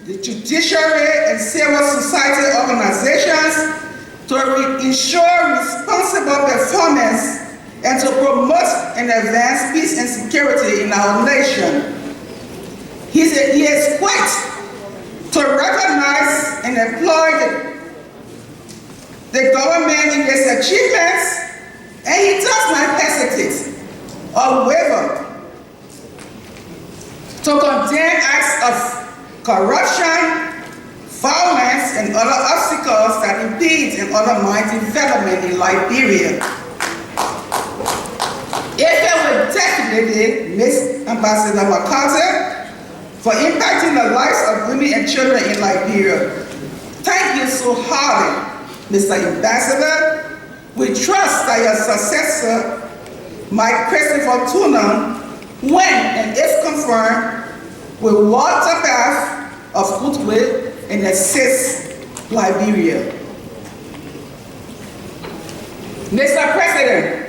the judiciary, and civil society organizations to ensure responsible performance and to promote and advance peace and security in our nation. He is quick to recognize and employ the government in its achievements, and he does not hesitate or waver to condemn acts of corruption, violence, and other obstacles that impede and undermine development in Liberia. If I would definitely miss Ambassador McCarthy for impacting the lives of women and children in Liberia. Thank you so highly, Mr. Ambassador. We trust that your successor, Mike Christopher Tuna, when and if confirmed, will walk the path of goodwill and assist Liberia. Mr. President,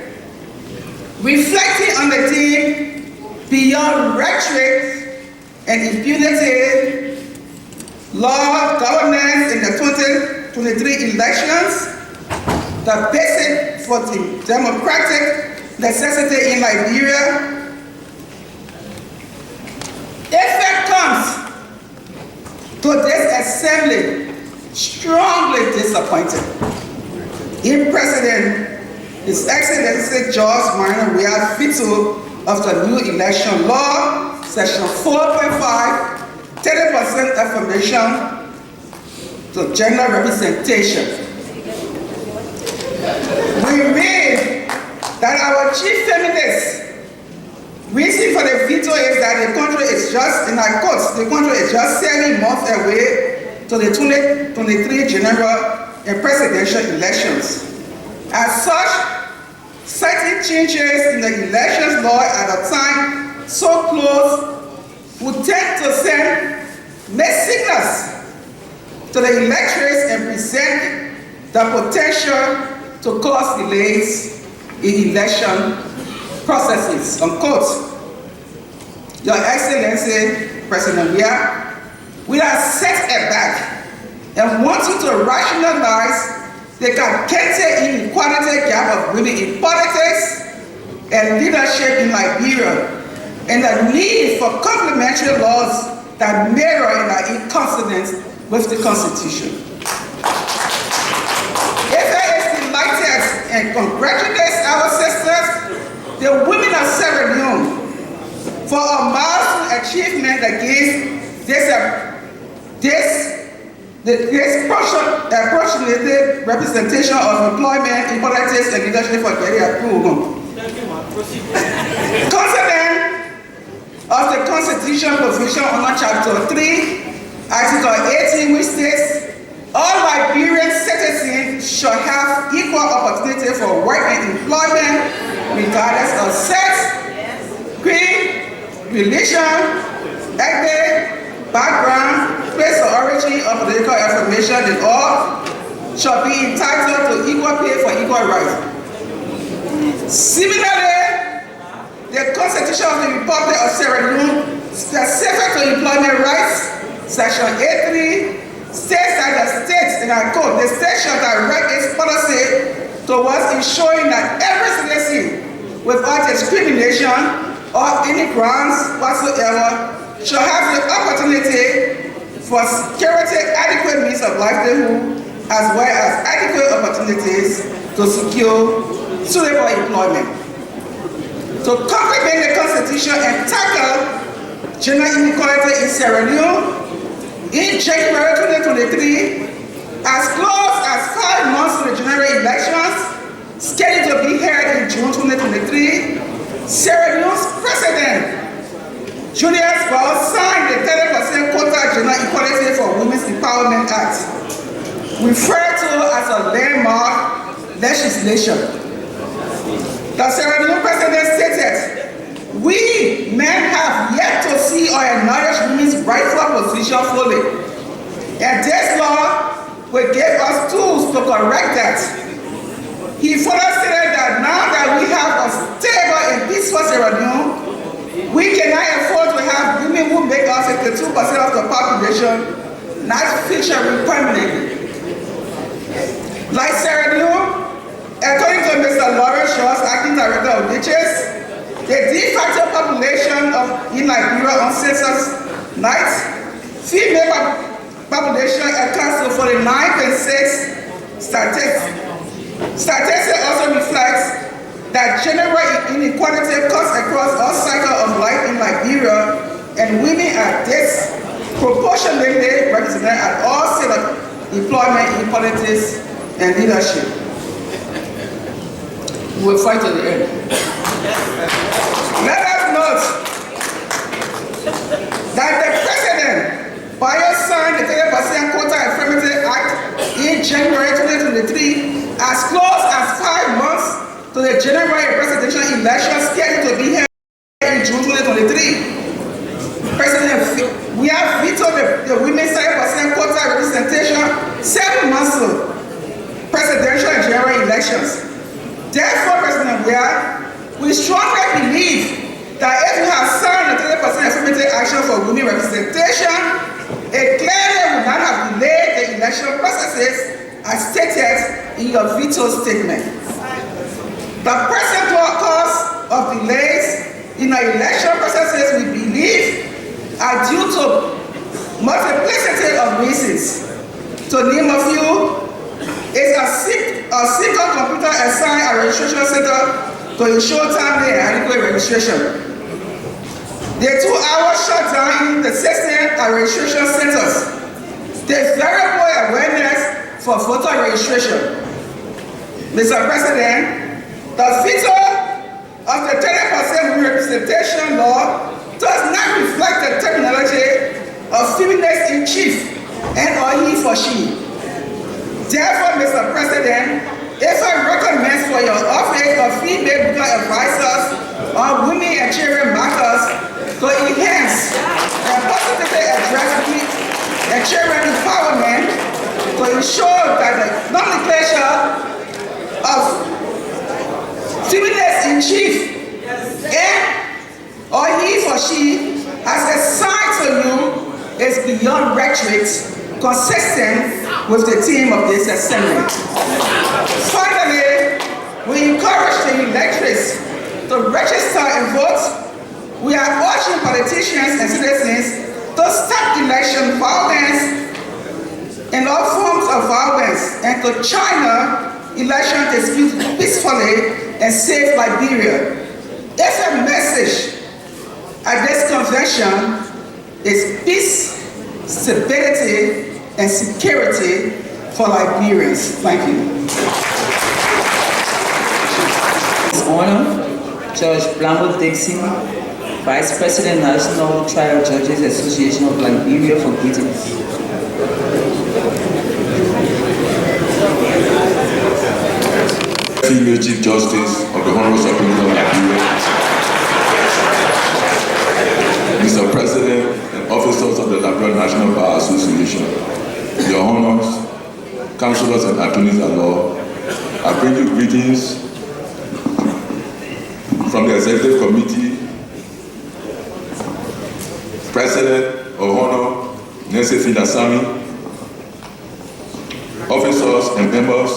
reflecting on the theme beyond rhetoric and impunity, law, governance in the 2023 elections, the basic for the democratic necessity in Liberia, if it comes to this assembly, strongly disappointed in President His Excellency George Martin Weah's veto of the new election law, Section 4.5, 30% affirmation to gender representation. We read that our chief feminist reason for the veto is that the country is just, in our quotes, the country is just 7 months away to the 2023 general and presidential elections. As such, certain changes in the elections law at a time so close would tend to send mixed signals to the electors and present the potential to cause delays in election processes, unquote. Your Excellency, President Weah, we are set back and want you to rationalize the gigantic inequality gap of women in politics and leadership in Liberia, and the need for complementary laws that mirror and are in consonance with the Constitution. IFA is delighted and congratulates our sisters, the women of Sierra Leone, for a milestone achievement against disproportionate representation of employment in politics and leadership for Gary approval. Consequent of the Constitution provision under Chapter 3, Article 18, which states, all Liberian citizens shall have equal opportunity for work and employment, regardless of sex, creed, religion, ethnic background, place of origin, or political affiliation, and all shall be entitled to equal pay for equal rights. Similarly, the Constitution of the Republic of Sierra Leone, specific to employment rights, Section 8.3, states that the state, and I quote, the state shall direct its policy towards ensuring that every citizen, without discrimination or any grounds whatsoever, shall have the opportunity for security, adequate means of livelihood, as well as adequate opportunities to secure suitable employment. To complement the Constitution and tackle gender inequality in Sierra Leone, in January 2023, as close as 5 months to the general elections, scheduled to be held in June 2023, Sierra Leone's President, Julius Bowles, signed the 30% quota gender equality for Women's Empowerment Act, referred to as a landmark legislation. The Sierra Leone President stated, "We men have yet to see or acknowledge women's rightful position fully, and this law will give us tools to correct that." He further stated that now that we have a stable and peaceful Sierra Leone, we cannot afford to have women who make up 52% of the population not featuring permanently. Like Sierra Leone, according to Mr. Lawrence Shaw's acting director of DHS, the de facto population in Liberia on census night, female population accounts for 49.6 statistics. Statistics also reflects that gender inequality cuts across all cycles of life in Liberia, and women are disproportionately represented at all stages of employment, in politics, and leadership. We will fight to the end. Let us note that the President, Bayo, signed the 30% Quota Affirmative Act in January 2023, as close as 5 months to the general presidential election scheduled to be held in June 2023. President, we have vetoed the women's 30% quota representation 7 months to presidential and general elections. Therefore, President, we strongly believe that if you have signed the 30% affirmative action for women representation, it clearly would not have delayed the election processes as stated in your veto statement. The present cause of delays in the election processes, we believe, are due to multiplicity of reasons. To name a few, is a single computer assigned a registration center to ensure timely and adequate registration. The 2-hour shutdown in the system at registration centers. The variable awareness for voter registration. Mr. President, the veto of the 30% representation law does not reflect the terminology of feminist in chief and or he for she. Therefore, Mr. President, if I recommend for your office of female legal advisors on women and children matters to enhance and positively address women and children empowerment, to ensure that the nomenclature of feminist in chief and or he for she as assigned to you is beyond rhetoric, consistent with the theme of this assembly. Finally, we encourage the electors to register and vote. We are urging politicians and citizens to stop election violence and all forms of violence and to China election disputes peacefully and save Liberia. If a message at this convention is peace, stability, and security for Liberians. Thank you. His Honor, Judge Blanco Dixon, Vice President, National Trial Judges Association of Liberia, for greetings. Female Chief Justice of the Honorable Supreme Court of Liberia, Mr. President and officers of the Liberia National Bar Association, Your Honors, Councilors and Attorneys at Law, I bring you greetings from the Executive Committee, President of Honor Nancy Findasami, officers and members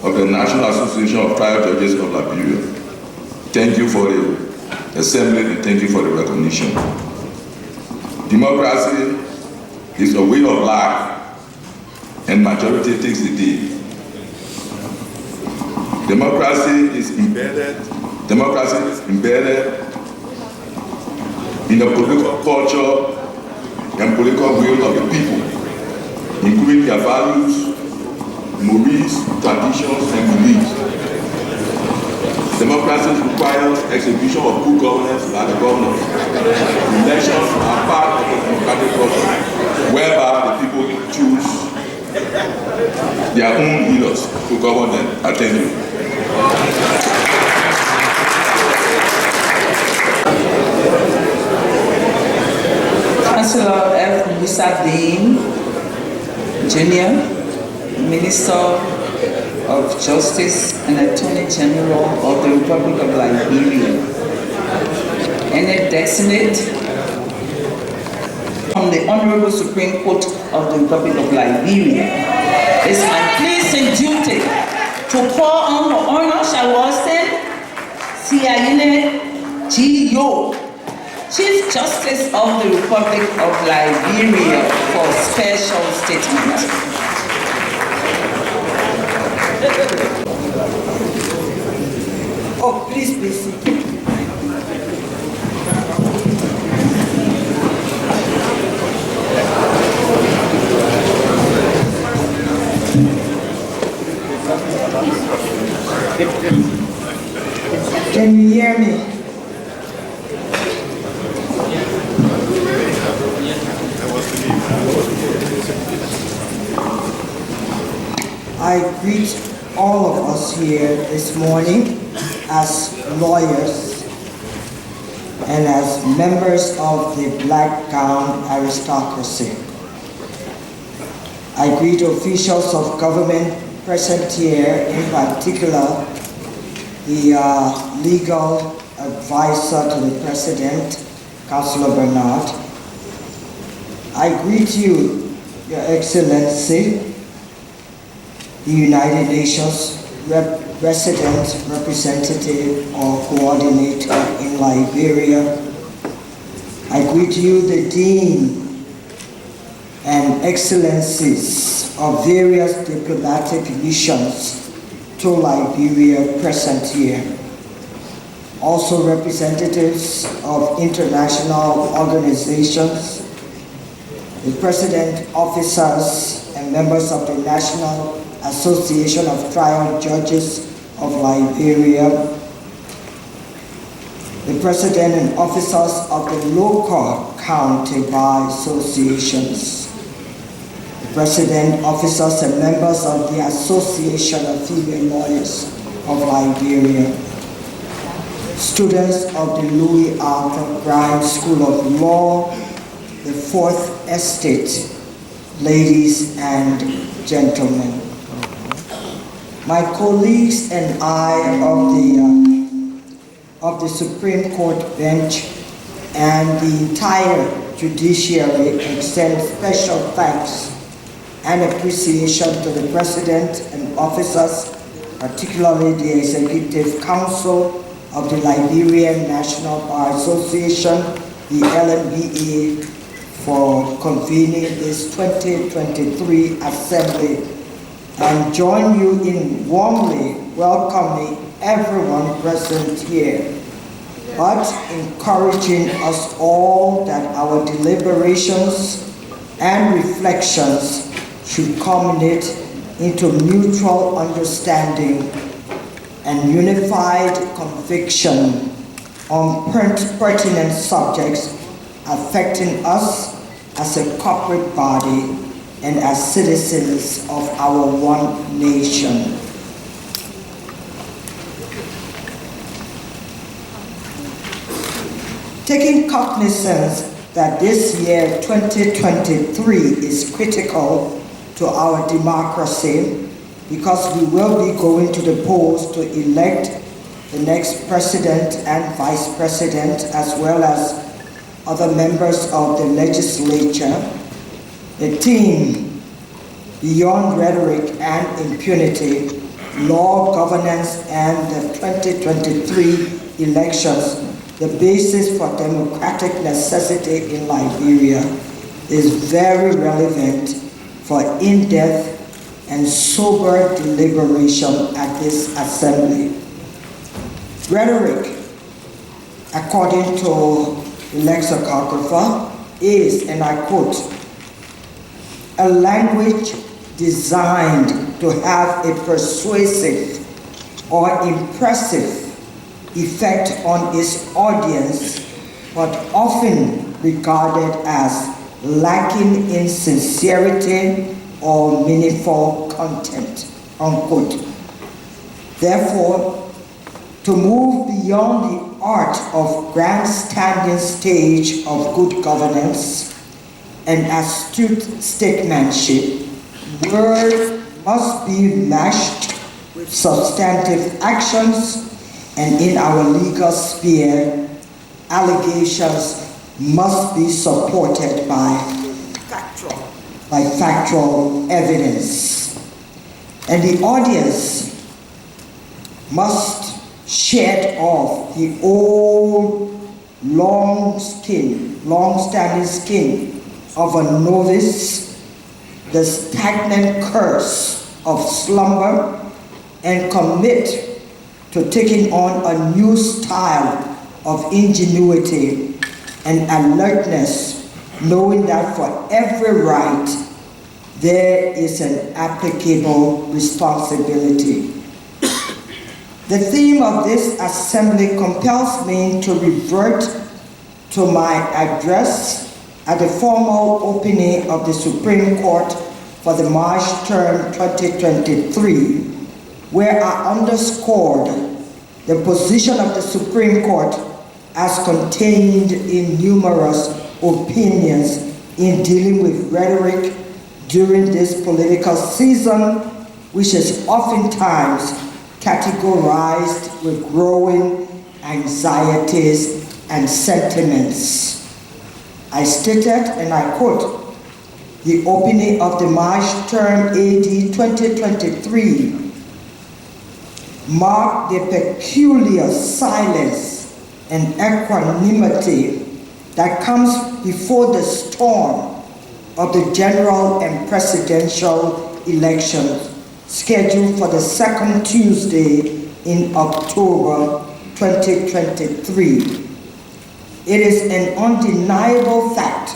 of the National Association of Trial Judges of Liberia. Thank you for the assembly and thank you for the recognition. Democracy is a way of life and majority takes the day. Democracy is embedded in the political culture and political will of the people, including their values, morals, traditions, and beliefs. Democracy requires execution of good governance by the governors. Elections are part of the democratic process, whereby the people choose their own leaders to govern them. I thank you. Councillor F. Musa Dean, Jr., Minister of Justice and Attorney General of the Republic of Liberia, and a designate from the Honorable Supreme Court of the Republic of Liberia, is my place and duty to call on the Honorable Austin Siayine G.O., Chief Justice of the Republic of Liberia, for special statement. Oh, please be seated. Can you hear me? I greet all of us here this morning as lawyers and as members of the black gown aristocracy. I greet officials of government present here, in particular the legal advisor to the President, Councillor Bernard. I greet you, Your Excellency, the United Nations resident representative or coordinator in Liberia. I greet you, the Dean and Excellencies of various diplomatic missions to Liberia present here. Also representatives of international organizations, the President, officers, and members of the National Association of Trial Judges of Liberia, the President and officers of the local county bar associations, the President, officers, and members of the Association of Female Lawyers of Liberia, students of the Louis Arthur Grimes School of Law, the Fourth Estate, ladies and gentlemen. My colleagues and I of the Supreme Court bench and the entire judiciary extend special thanks and appreciation to the President and officers, particularly the Executive Council of the Liberian National Bar Association, the Lnba, for convening this 2023 Assembly, and join you in warmly welcoming everyone present here, but encouraging us all that our deliberations and reflections should culminate into mutual understanding and unified conviction on pertinent subjects affecting us as a corporate body and as citizens of our one nation. Taking cognizance that this year 2023 is critical to our democracy because we will be going to the polls to elect the next president and vice president, as well as other members of the legislature, the theme, Beyond Rhetoric and Impunity, Law, Governance, and the 2023 elections, the basis for democratic necessity in Liberia, is very relevant for in-depth and sober deliberation at this assembly. Rhetoric, according to the lexicographer, is, and I quote, a language designed to have a persuasive or impressive effect on its audience, but often regarded as lacking in sincerity or meaningful content, unquote. Therefore, to move beyond the art of grandstanding stage of good governance and astute statesmanship, words must be matched with substantive actions, and in our legal sphere, allegations must be supported by factual evidence. And the audience must shed off the old long-standing skin of a novice, the stagnant curse of slumber, and commit to taking on a new style of ingenuity and alertness, knowing that for every right there is an applicable responsibility. The theme of this assembly compels me to revert to my address at the formal opening of the Supreme Court for the March term 2023, where I underscored the position of the Supreme Court as contained in numerous opinions in dealing with rhetoric during this political season, which is oftentimes categorized with growing anxieties and sentiments. I stated, and I quote, the opening of the March term AD 2023 marked the peculiar silence and equanimity that comes before the storm of the general and presidential elections scheduled for the second Tuesday in October 2023. It is an undeniable fact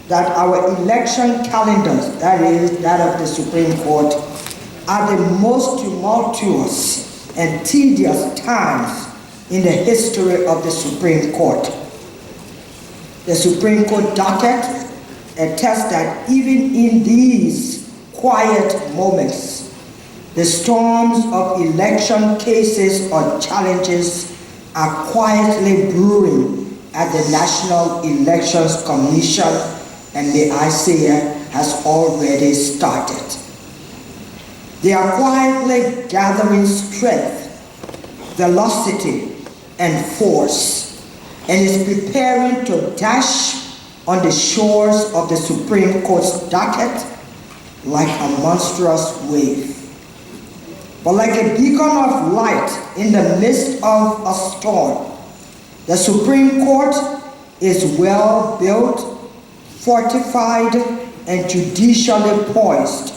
that our election calendars, that is, that of the Supreme Court, are the most tumultuous and tedious times in the history of the Supreme Court. The Supreme Court docket attests that even in these quiet moments, the storms of election cases or challenges are quietly brewing at the National Elections Commission, and the ICA has already started. They are quietly gathering strength, velocity, and force, and is preparing to dash on the shores of the Supreme Court's docket like a monstrous wave. But like a beacon of light in the midst of a storm, the Supreme Court is well built, fortified, and judicially poised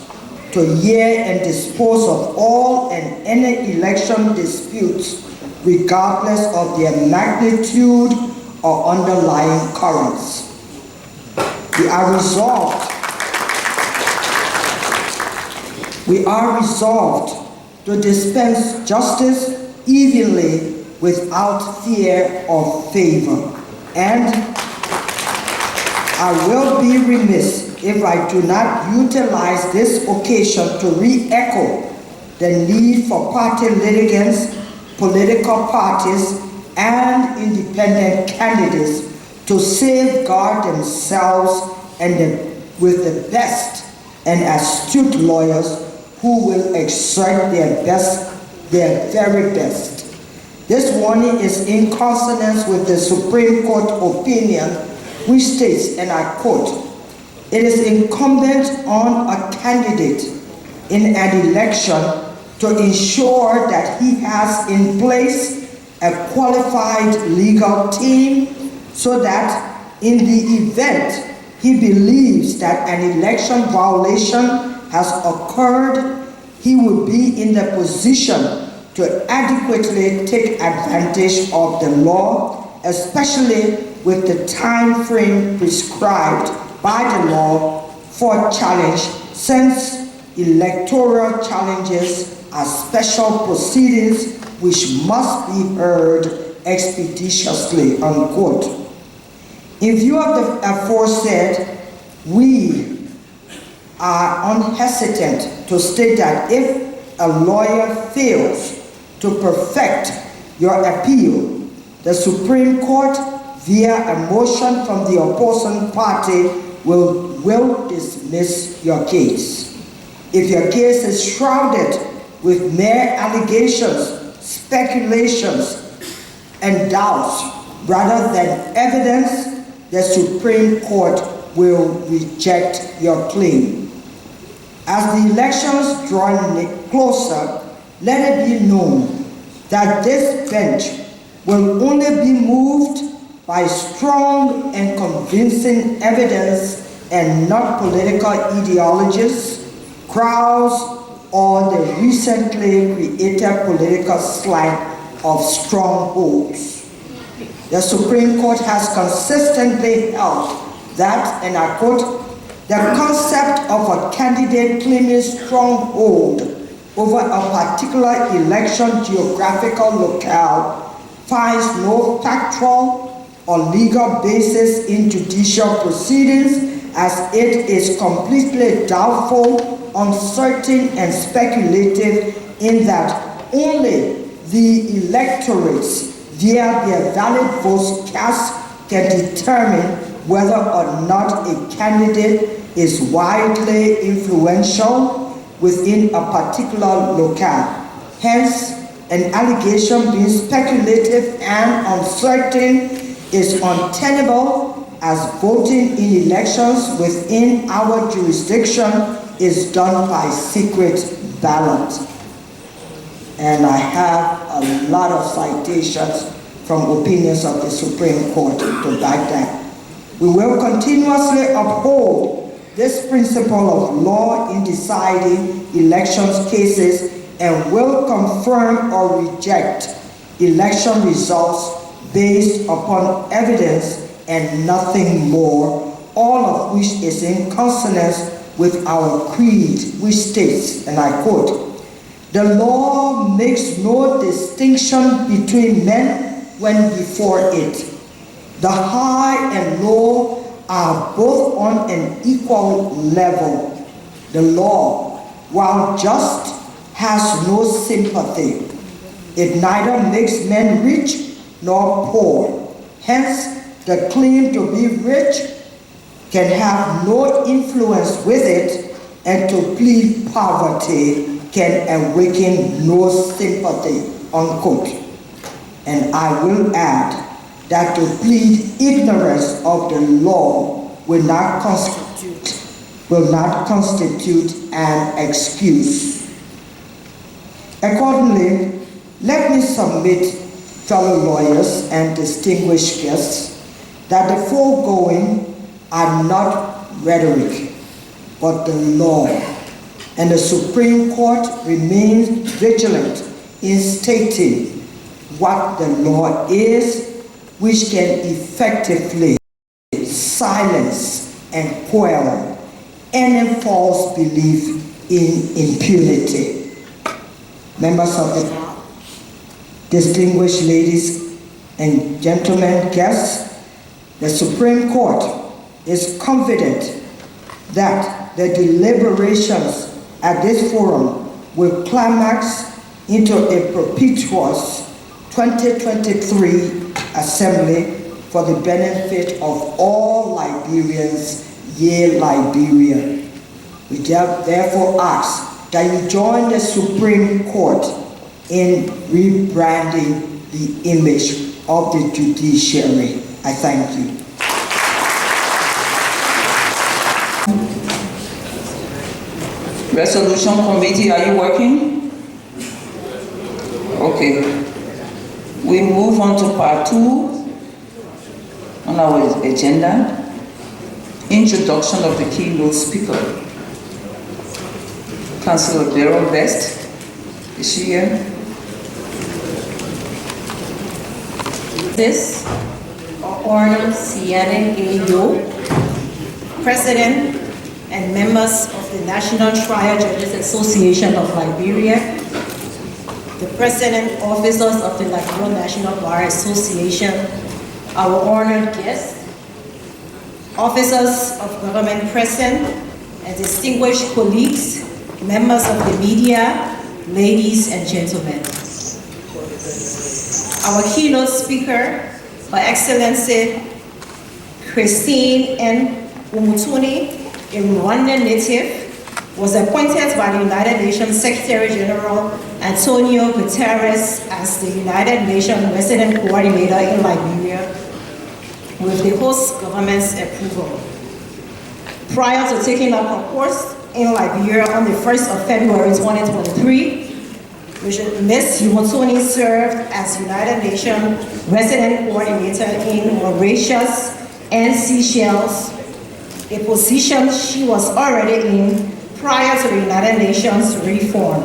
to hear and dispose of all and any election disputes, regardless of their magnitude or underlying currents. We are resolved to dispense justice evenly without fear or favor. And I will be remiss if I do not utilize this occasion to re-echo the need for party litigants, political parties, and independent candidates to safeguard themselves with the best and astute lawyers who will exert their very best. This warning is in consonance with the Supreme Court opinion, which states, and I quote, "It is incumbent on a candidate in an election to ensure that he has in place a qualified legal team so that in the event he believes that an election violation has occurred, he will be in the position to adequately take advantage of the law, especially with the time frame prescribed by the law for challenge, since electoral challenges are special proceedings which must be heard expeditiously," unquote. In view of the aforesaid, we are unhesitant to state that if a lawyer fails to perfect your appeal, the Supreme Court, via a motion from the opposing party, will dismiss your case. If your case is shrouded with mere allegations, speculations, and doubts rather than evidence, the Supreme Court will reject your claim. As the elections draw closer, let it be known that this bench will only be moved by strong and convincing evidence and not political ideologies, crowds, or the recently created political slang of strongholds. The Supreme Court has consistently held that, and I quote, "The concept of a candidate claiming stronghold over a particular election geographical locale finds no factual or legal basis in judicial proceedings, as it is completely doubtful, uncertain, and speculative in that only the electorates via their valid votes cast can determine whether or not a candidate is widely influential within a particular locale. Hence, an allegation being speculative and uncertain is untenable, as voting in elections within our jurisdiction is done by secret ballot." And I have a lot of citations from opinions of the Supreme Court to back that. We will continuously uphold this principle of law in deciding elections cases and will confirm or reject election results based upon evidence and nothing more, all of which is in consonance with our creed, which states, and I quote, "The law makes no distinction between men when before it. The high and low are both on an equal level. The law, while just, has no sympathy. It neither makes men rich nor poor. Hence, the claim to be rich can have no influence with it, and to plead poverty can awaken no sympathy," unquote. And I will add that to plead ignorance of the law will not constitute an excuse. Accordingly, let me submit, fellow lawyers and distinguished guests, that the foregoing are not rhetoric, but the law, and the Supreme Court remains vigilant in stating what the law is, which can effectively silence and quell any false belief in impunity. Members of the distinguished ladies and gentlemen guests, the Supreme Court is confident that the deliberations at this forum will climax into a propitious 2023 Assembly for the benefit of all Liberians, yea, Liberia. We therefore ask that you join the Supreme Court in rebranding the image of the judiciary. I thank you. Resolution Committee, are you working? Okay. We move on to part 2 on our agenda. Introduction of the keynote speaker. Councillor Daryl Best, is she here? This, Ornum Siene Yo, President and members of the National Trial Judges Association of Liberia, the President Officers of the Liberia National Bar Association, our honored guests, officers of government present, and distinguished colleagues, members of the media, ladies and gentlemen. Our keynote speaker, Her Excellency Christine N. Umutuni, a Rwandan native, was appointed by the United Nations Secretary General Antonio Guterres as the United Nations Resident Coordinator in Liberia with the host government's approval. Prior to taking up her post in Liberia on the 1st of February 2023, Ms. Umutuni served as United Nations Resident Coordinator in Mauritius and Seychelles, a position she was already in prior to the United Nations reform.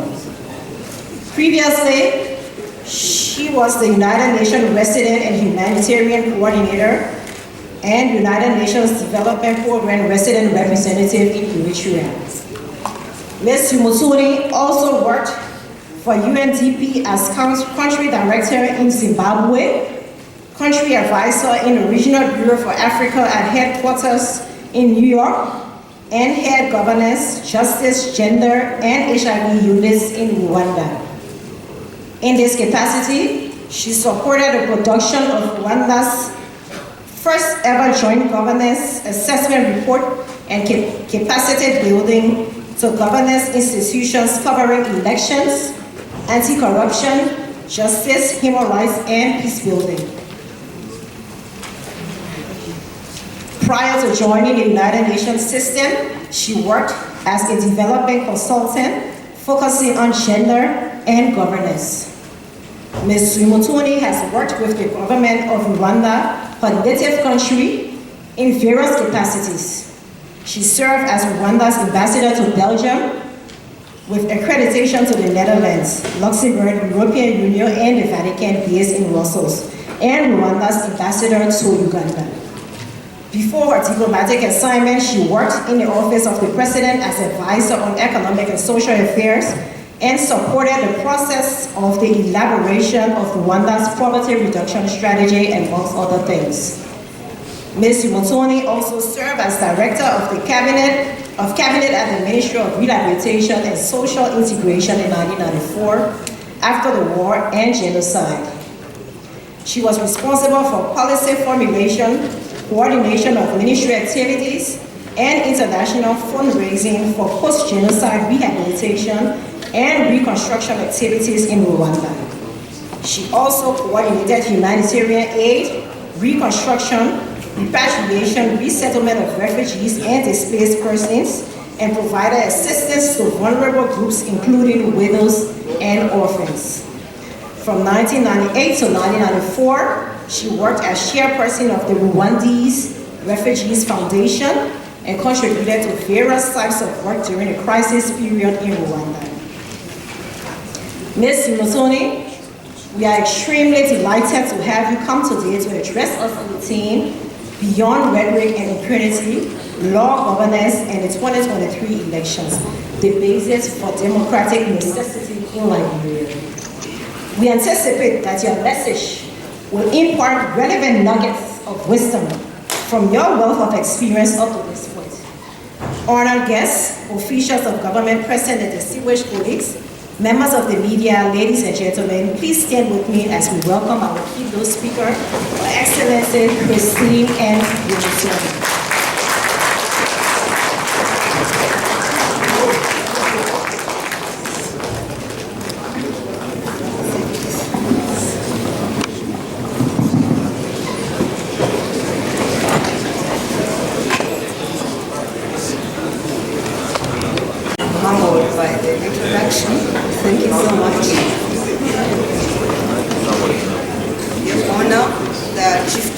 Previously, she was the United Nations Resident and Humanitarian Coordinator and United Nations Development Program Resident Representative in Eritrea. Ms. Umutuni also worked for UNDP as Country Director in Zimbabwe, Country Advisor in the Regional Bureau for Africa at headquarters in New York, and Head Governance, Justice, Gender, and HIV units in Rwanda. In this capacity, she supported the production of Rwanda's first ever joint governance assessment report and capacity building to governance institutions covering elections, anti-corruption, justice, human rights, and peace building. Prior to joining the United Nations system, she worked as a development consultant focusing on gender and governance. Ms. Umutuni has worked with the government of Rwanda, her native country, in various capacities. She served as Rwanda's ambassador to Belgium, with accreditation to the Netherlands, Luxembourg, European Union, and the Vatican based in Brussels, and Rwanda's ambassador to Uganda. Before her diplomatic assignment, she worked in the office of the President as advisor on economic and social affairs and supported the process of the elaboration of Rwanda's poverty reduction strategy, amongst other things. Ms. Umutuni also served as Director of the Cabinet at the Ministry of Rehabilitation and Social Integration in 1994, after the war and genocide. She was responsible for policy formulation, coordination of ministry activities, and international fundraising for post-genocide rehabilitation and reconstruction activities in Rwanda. She also coordinated humanitarian aid, reconstruction, repatriation, resettlement of refugees and displaced persons, and provided assistance to vulnerable groups, including widows and orphans. From 1998 to 1994, she worked as chairperson of the Rwandese Refugees Foundation and contributed to various types of work during the crisis period in Rwanda. Ms. Umutuni, we are extremely delighted to have you come today to address us on the theme Beyond Rhetoric and Impunity, Law, Governance, and the 2023 Elections, the basis for democratic necessity in Liberia. We anticipate that your message will impart relevant nuggets of wisdom from your wealth of experience up to this point. Honored guests, officials of government present, and distinguished colleagues, members of the media, ladies and gentlemen, please stand with me as we welcome our keynote speaker, Her Excellency Christine N. Umutuni.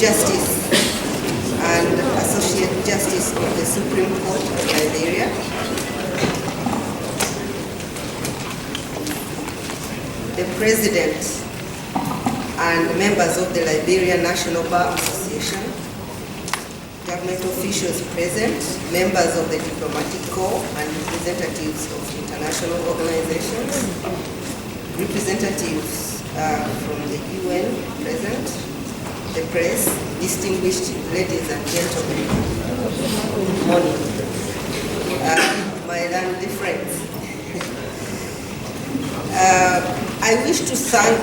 Justice and Associate Justice of the Supreme Court of Liberia, the President and members of the Liberia National Bar Association, government officials present, members of the diplomatic corps and representatives of international organizations, representatives from the UN present, the press, distinguished ladies and gentlemen, good morning, my learned friends. I wish to thank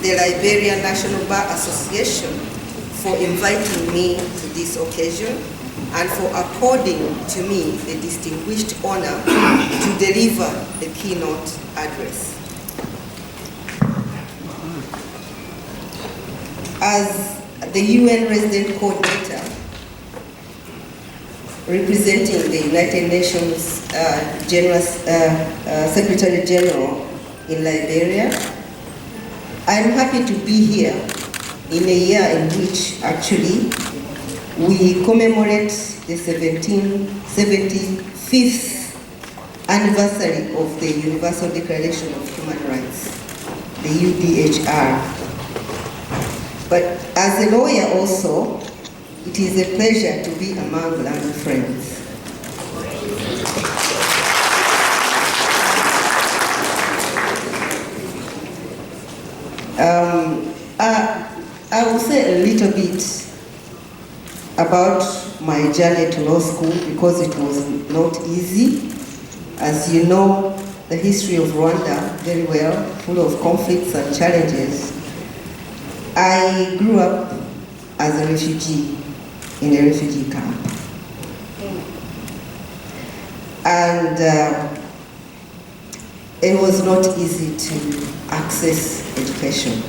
the Liberia National Bar Association for inviting me to this occasion and for according to me the distinguished honor to deliver the keynote address. As the UN Resident Coordinator representing the United Nations Secretary General in Liberia, I am happy to be here in a year in which actually we commemorate the 75th anniversary of the Universal Declaration of Human Rights, the UDHR. But as a lawyer also, it is a pleasure to be among learned friends. I will say a little bit about my journey to law school because it was not easy. As you know, the history of Rwanda very well, full of conflicts and challenges. I grew up as a refugee in a refugee camp. And it was not easy to access education.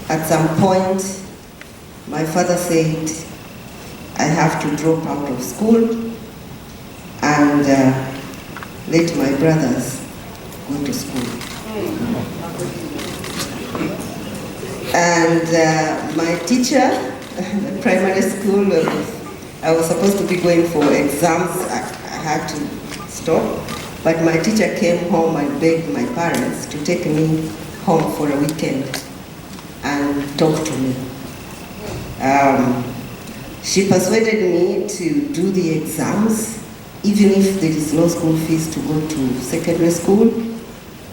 At some point, my father said, I have to drop out of school and let my brothers go to school. And my teacher, the primary school, I was supposed to be going for exams, I had to stop. But my teacher came home and begged my parents to take me home for a weekend and talk to me. She persuaded me to do the exams, even if there is no school fees to go to secondary school.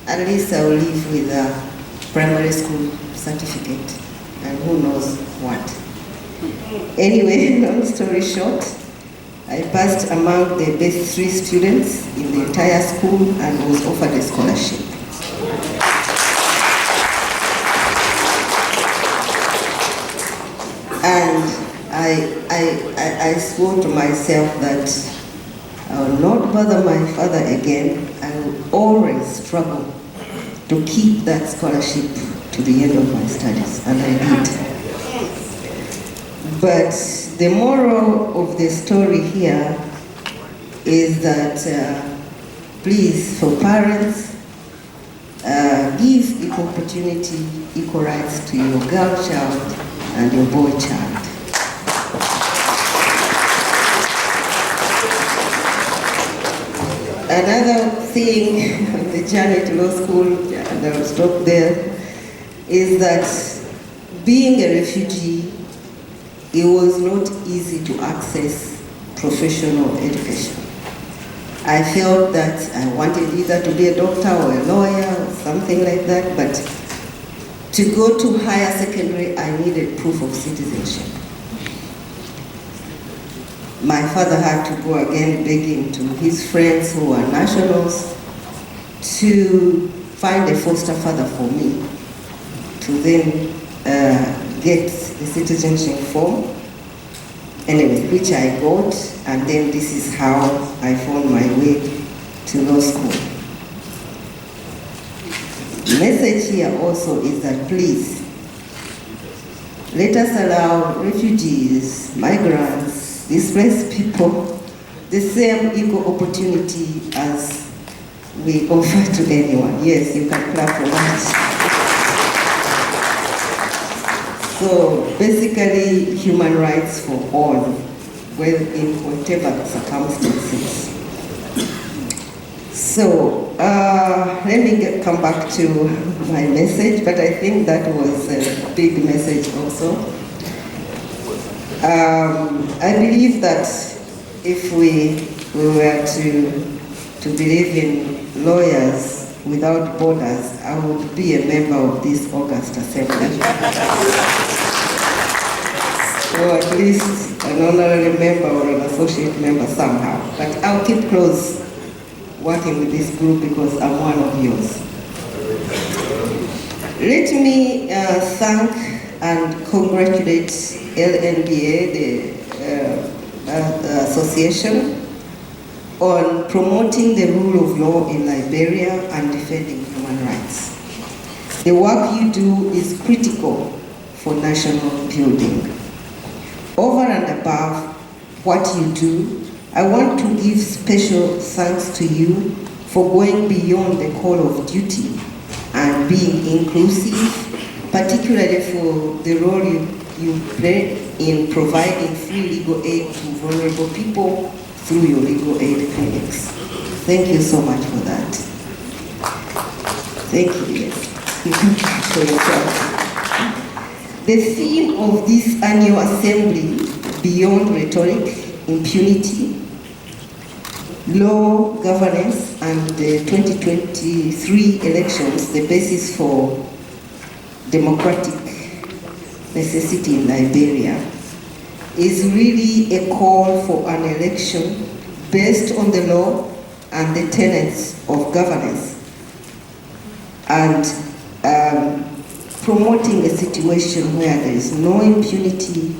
At least I will leave with a primary school certificate, and who knows what. Anyway, long story short, I passed among the best 3 students in the entire school and was offered a scholarship. And I swore to myself that I will not bother my father again. I will always struggle to keep that scholarship to the end of my studies, and I did. But the moral of the story here is that please, for parents, give equal opportunity, equal rights to your girl child and your boy child. Another thing on the journey to law school, and I will stop there, is that being a refugee, it was not easy to access professional education. I felt that I wanted either to be a doctor or a lawyer or something like that, but to go to higher secondary, I needed proof of citizenship. My father had to go again begging to his friends who are nationals to find a foster father for me, to then get the citizenship form, anyway, which I got, and then this is how I found my way to law school. The message here also is that please, let us allow refugees, migrants, displaced people, the same equal opportunity as we offer to anyone. Yes, you can clap for that. So basically, human rights for all, well, in whatever circumstances. So let me come back to my message, but I think that was a big message also. I believe that if we were to believe in lawyers without borders, I would be a member of this August Assembly. Or at least an honorary member or an associate member somehow. But I'll keep close working with this group because I'm one of yours. Let me thank and congratulate Lnba, the association, on promoting the rule of law in Liberia and defending human rights. The work you do is critical for national building. Over and above what you do, I want to give special thanks to you for going beyond the call of duty and being inclusive, particularly for the role you play in providing free legal aid to vulnerable people through your legal aid clinics. Thank you so much for that. Thank you, yes. You can clap for yourself. The theme of this annual assembly, Beyond Rhetoric, Impunity, Law, Governance, and the 2023 elections, the basis for democratic necessity in Liberia, is really a call for an election based on the law and the tenets of governance, and promoting a situation where there is no impunity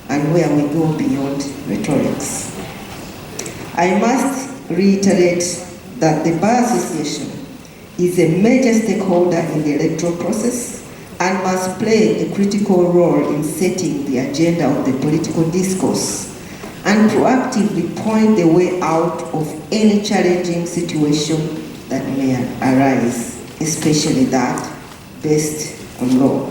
and where we go beyond rhetorics. I must reiterate that the Bar Association is a major stakeholder in the electoral process and must play a critical role in setting the agenda of the political discourse and proactively point the way out of any challenging situation that may arise, especially that based on law.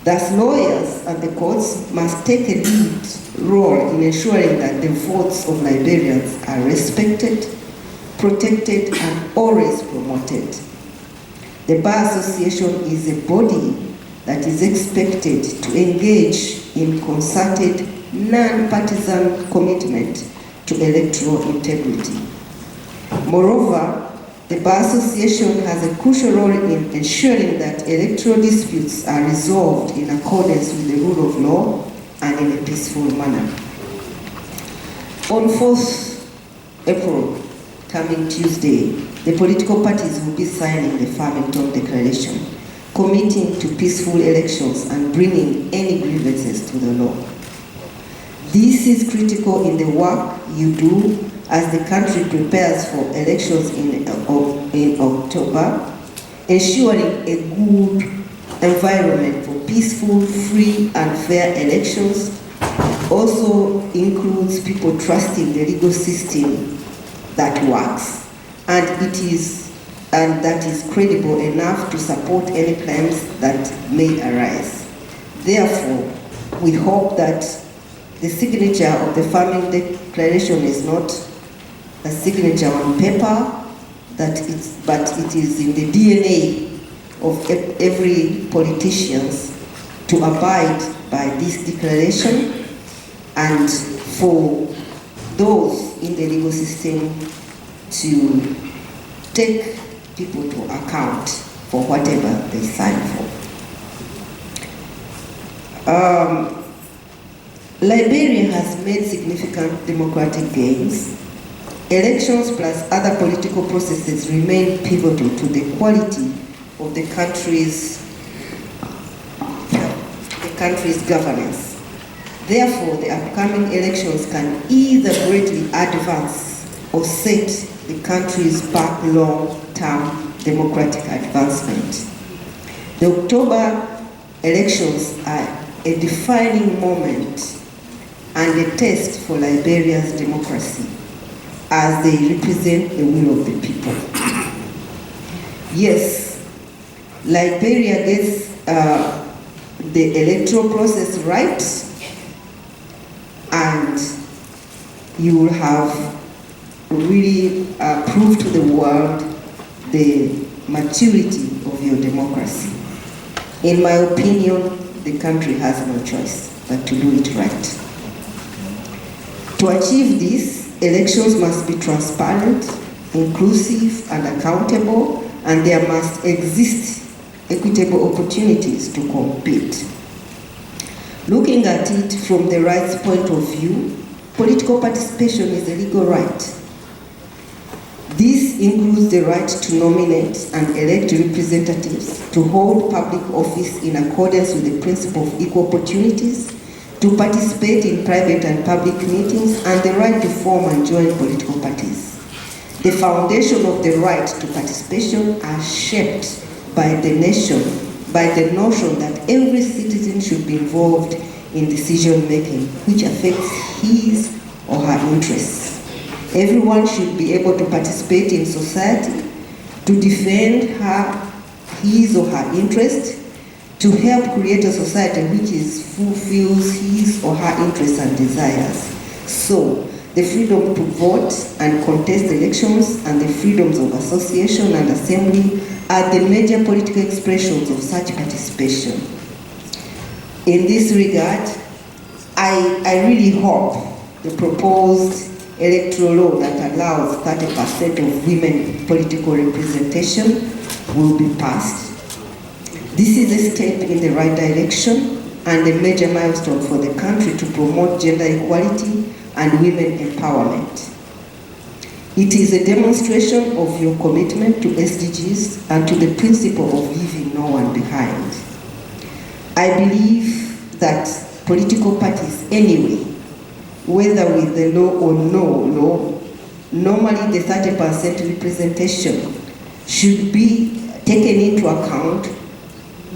Thus, lawyers and the courts must take a lead role in ensuring that the votes of Liberians are respected, protected, and always promoted. The Bar Association is a body that is expected to engage in concerted, non-partisan commitment to electoral integrity. Moreover, the Bar Association has a crucial role in ensuring that electoral disputes are resolved in accordance with the rule of law and in a peaceful manner. On 4th April, coming Tuesday, the political parties will be signing the Farmington Declaration, committing to peaceful elections and bringing any grievances to the law. This is critical in the work you do as the country prepares for elections in October, ensuring a good environment for peaceful, free, and fair elections also includes people trusting the legal system that works, and that is credible enough to support any claims that may arise. Therefore, we hope that the signature of the Farming Declaration is not a signature on paper, but it is in the DNA of every politician to abide by this declaration, and for those in the legal system to take people to account for whatever they sign for. Liberia has made significant democratic gains. Elections plus other political processes remain pivotal to the quality of the country's governance. Therefore, the upcoming elections can either greatly advance or set the country's back long-term democratic advancement. The October elections are a defining moment and a test for Liberia's democracy, as they represent the will of the people. Yes, Liberia gets the electoral process right, and you will have really proved to the world the maturity of your democracy. In my opinion, the country has no choice but to do it right. To achieve this, elections must be transparent, inclusive, and accountable, and there must exist equitable opportunities to compete. Looking at it from the rights point of view, political participation is a legal right. This includes the right to nominate and elect representatives, to hold public office in accordance with the principle of equal opportunities, to participate in private and public meetings, and the right to form and join political parties. The foundation of the right to participation are shaped by the notion that every citizen should be involved in decision making which affects his or her interess. Everyone should be able to participate in society, to defend his or her interest, to help create a society which fulfills his or her interests and desires. So, the freedom to vote and contest elections and the freedoms of association and assembly are the major political expressions of such participation. In this regard, I really hope the proposed electoral law that allows 30% of women political representation will be passed. This is a step in the right direction and a major milestone for the country to promote gender equality and women empowerment. It is a demonstration of your commitment to SDGs and to the principle of leaving no one behind. I believe that political parties anyway, whether with the law or no law, normally the 30% representation should be taken into account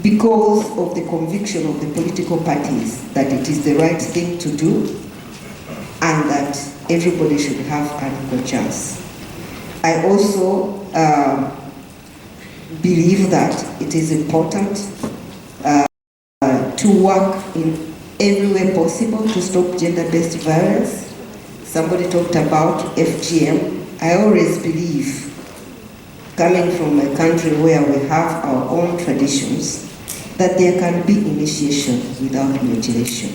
because of the conviction of the political parties that it is the right thing to do and that everybody should have an equal chance. I also believe that it is important to work in every way possible to stop gender-based violence. Somebody talked about FGM. I always believe, coming from a country where we have our own traditions, that there can be initiation without mutilation.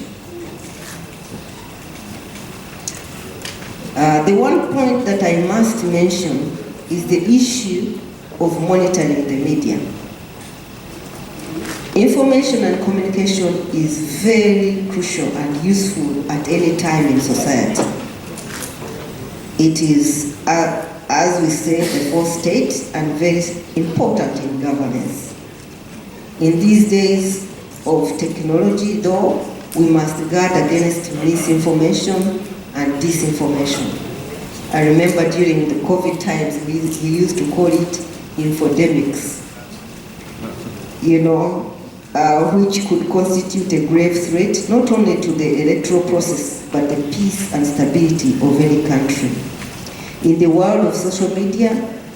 The one point that I must mention is the issue of monitoring the media. Information and communication is very crucial and useful at any time in society. It is, as we say, the fourth state and very important in governance. In these days of technology, though, we must guard against misinformation and disinformation. I remember during the COVID times, we used to call it infodemics, which could constitute a grave threat, not only to the electoral process, but the peace and stability of any country. In the world of social media,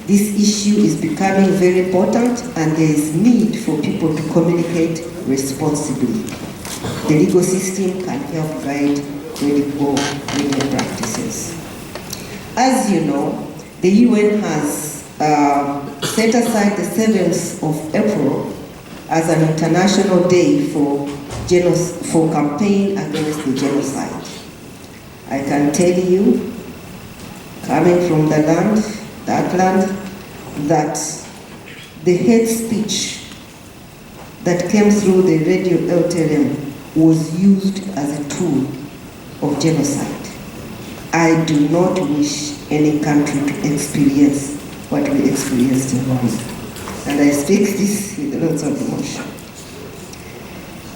this issue is becoming very important and there is need for people to communicate responsibly. The legal system can help guide credible media practices. As you know, the UN has set aside the 7th of April as an international day for campaign against the genocide. I can tell you, coming from that land, that the hate speech that came through the radio LTLM was used as a tool of genocide. I do not wish any country to experience what we experienced in Rwanda. And I speak this with lots of emotion.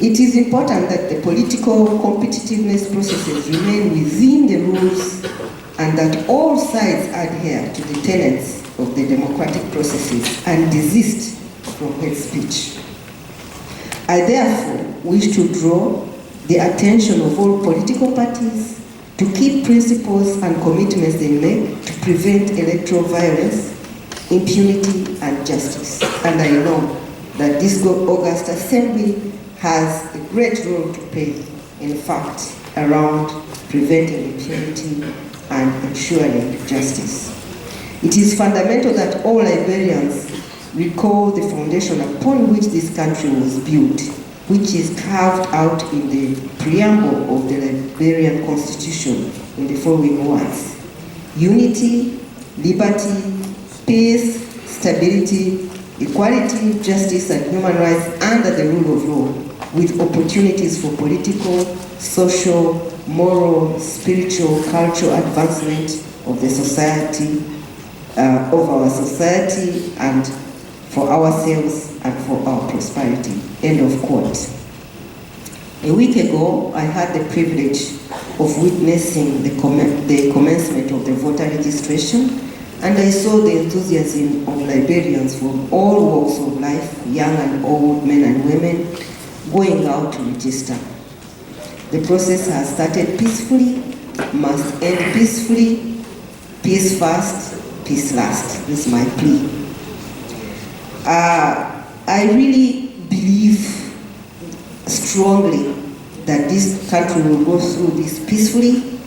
It is important that the political competitiveness processes remain within the rules and that all sides adhere to the tenets of the democratic processes and desist from hate speech. I therefore wish to draw the attention of all political parties to keep principles and commitments they make to prevent electoral violence, impunity, and justice. And I know that this August Assembly has a great role to play, in fact, around preventing impunity and ensuring justice. It is fundamental that all Liberians recall the foundation upon which this country was built, which is carved out in the preamble of the Liberian Constitution in the following words: unity, liberty, peace, stability, equality, justice, and human rights under the rule of law, with opportunities for political, social, moral, spiritual, cultural advancement of the society, of our society, and for ourselves and for our prosperity. End of quote. A week ago, I had the privilege of witnessing the commencement of the voter registration, and I saw the enthusiasm of Liberians from all walks of life, young and old, men and women, going out to register. The process has started peacefully, must end peacefully, peace first, peace last. This is my plea. I really believe strongly that this country will go through this peacefully,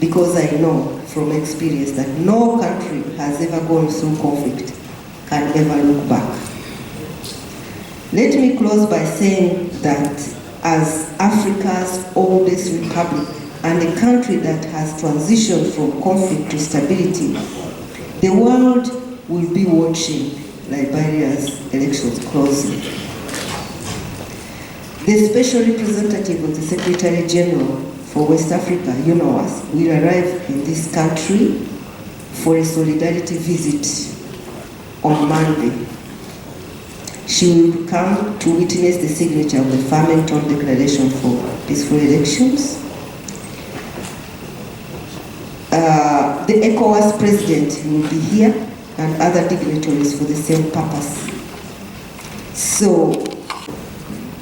because I know from experience that no country has ever gone through conflict can ever look back. Let me close by saying that as Africa's oldest republic and a country that has transitioned from conflict to stability, the world will be watching Liberia's elections closely. The special representative of the Secretary General for West Africa, UNOWAS, will arrive in this country for a solidarity visit on Monday. She will come to witness the signature of the Farmington Declaration for Peaceful Elections. The ECOWAS president will be here, and other dignitaries for the same purpose. So,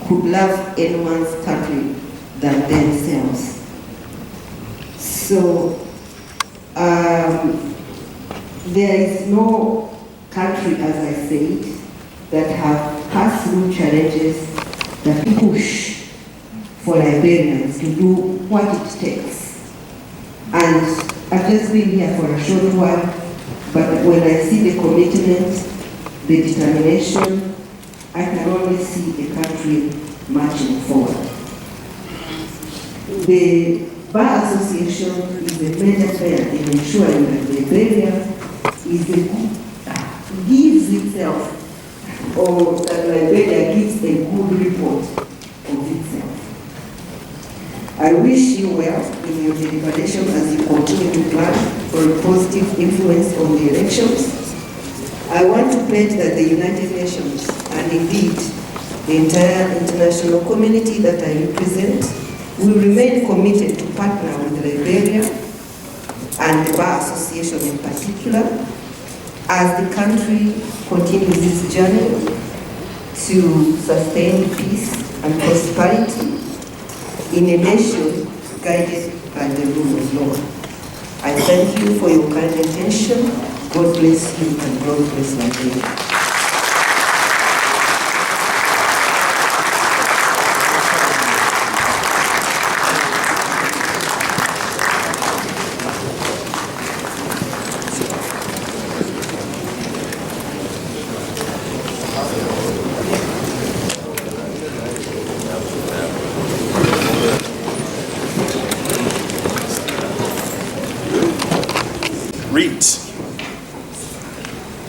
could love anyone's country than themselves. So, there is no country, as I said, that have passed through challenges that push for Liberians to do what it takes. And I've just been here for a short while, but when I see the commitment, the determination, I can only see the country marching forward. The Bar Association is a major player in ensuring that Liberia gives itself, or that Liberia gives a good report of itself. I wish you well in your deliberation as you continue to plan for a positive influence on the elections. I want to pledge that the United Nations, and indeed the entire international community that I represent, will remain committed to partner with Liberia and the Bar Association in particular, as the country continues its journey to sustain peace and prosperity in a nation guided by the rule of law. I thank you for your kind attention. God bless you and God bless Nigeria.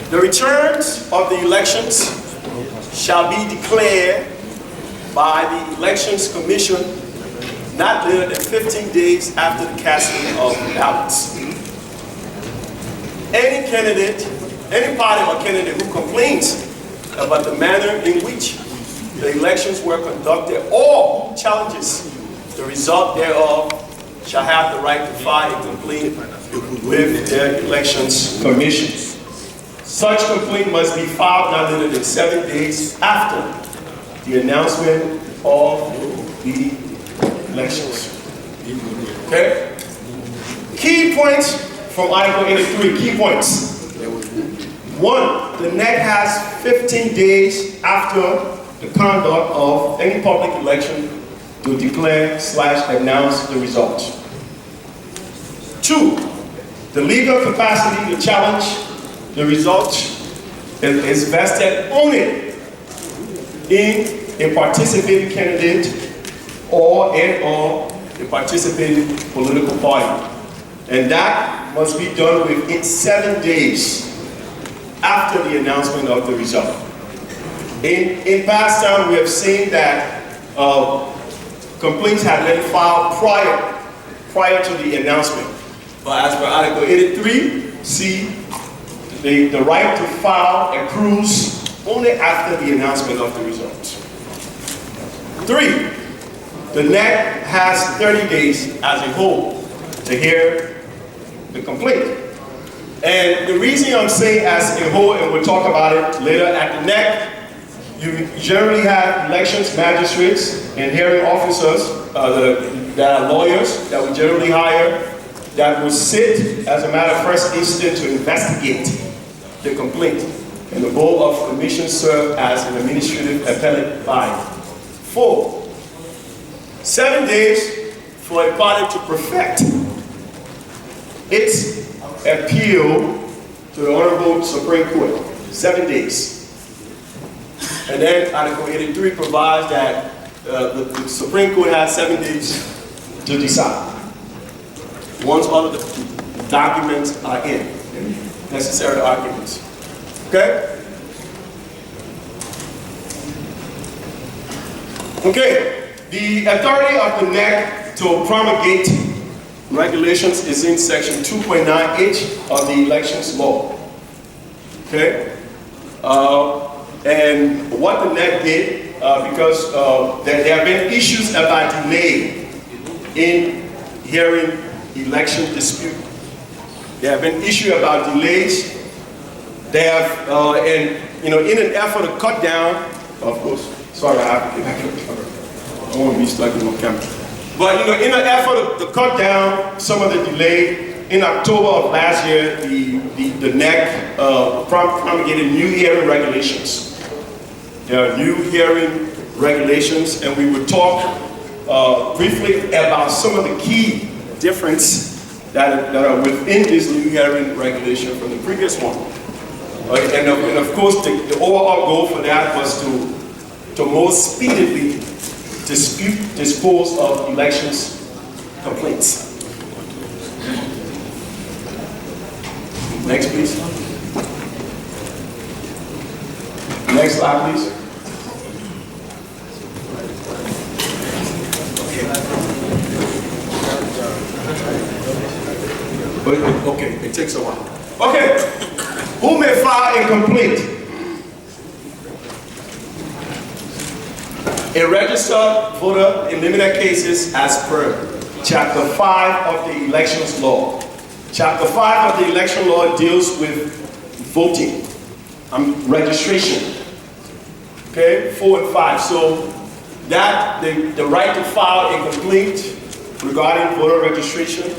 The returns of the elections shall be declared by the Elections Commission not later than 15 days after the casting of ballots. Any candidate, any party or candidate who complains about the manner in which the elections were conducted or challenges the result thereof shall have the right to file a complaint with their elections commissions. Such complaint must be filed not later than 7 days after the announcement of the elections. Okay? Key points from Article 83, key points. 1, the NEC has 15 days after the conduct of any public election to declare/announce the result. 2, the legal capacity to challenge the result is vested only in a participating candidate or a participating political party. And that must be done within 7 days after the announcement of the result. In past time, we have seen that complaints had been filed prior to the announcement. But as per Article 83, see, the right to file accrues only after the announcement of the result. 3, the NEC has 30 days as a whole to hear the complaint. And the reason I'm saying as a whole, and we'll talk about it later, at the NEC, you generally have elections magistrates and hearing officers that are lawyers that we generally hire that will sit as a matter of first instance to investigate the complaint. And the board of commissions serve as an administrative appellate body. 4, 7 days for a party to perfect its appeal to the Honorable Supreme Court. 7 days. And then Article 83 provides that the Supreme Court has 7 days to decide. Once all of the documents are in, necessary arguments. Okay? Okay, the authority of the NEC to promulgate regulations is in section 2.9H of the elections law. Okay? And what the NEC did, because there have been issues about delay in hearing election dispute. There have been issues about delays. They have, in an effort to cut down, of course, sorry, I don't want to be stuck in my camera. But in an effort to cut down some of the delay, in October of last year, the NEC promulgated new hearing regulations. There are new hearing regulations, and we will talk briefly about some of the key differences that are within this new hearing regulation from the previous one. And of course, the overall goal for that was to more speedily dispose of elections complaints. Next, please. Next slide, please. Okay, it takes a while. Okay, who may file a complaint? A registered voter in limited cases as per Chapter 5 of the Elections Law. Chapter 5 of the Election Law deals with voting, registration. Okay, 4 and 5. So that the right to file a complaint regarding voter registration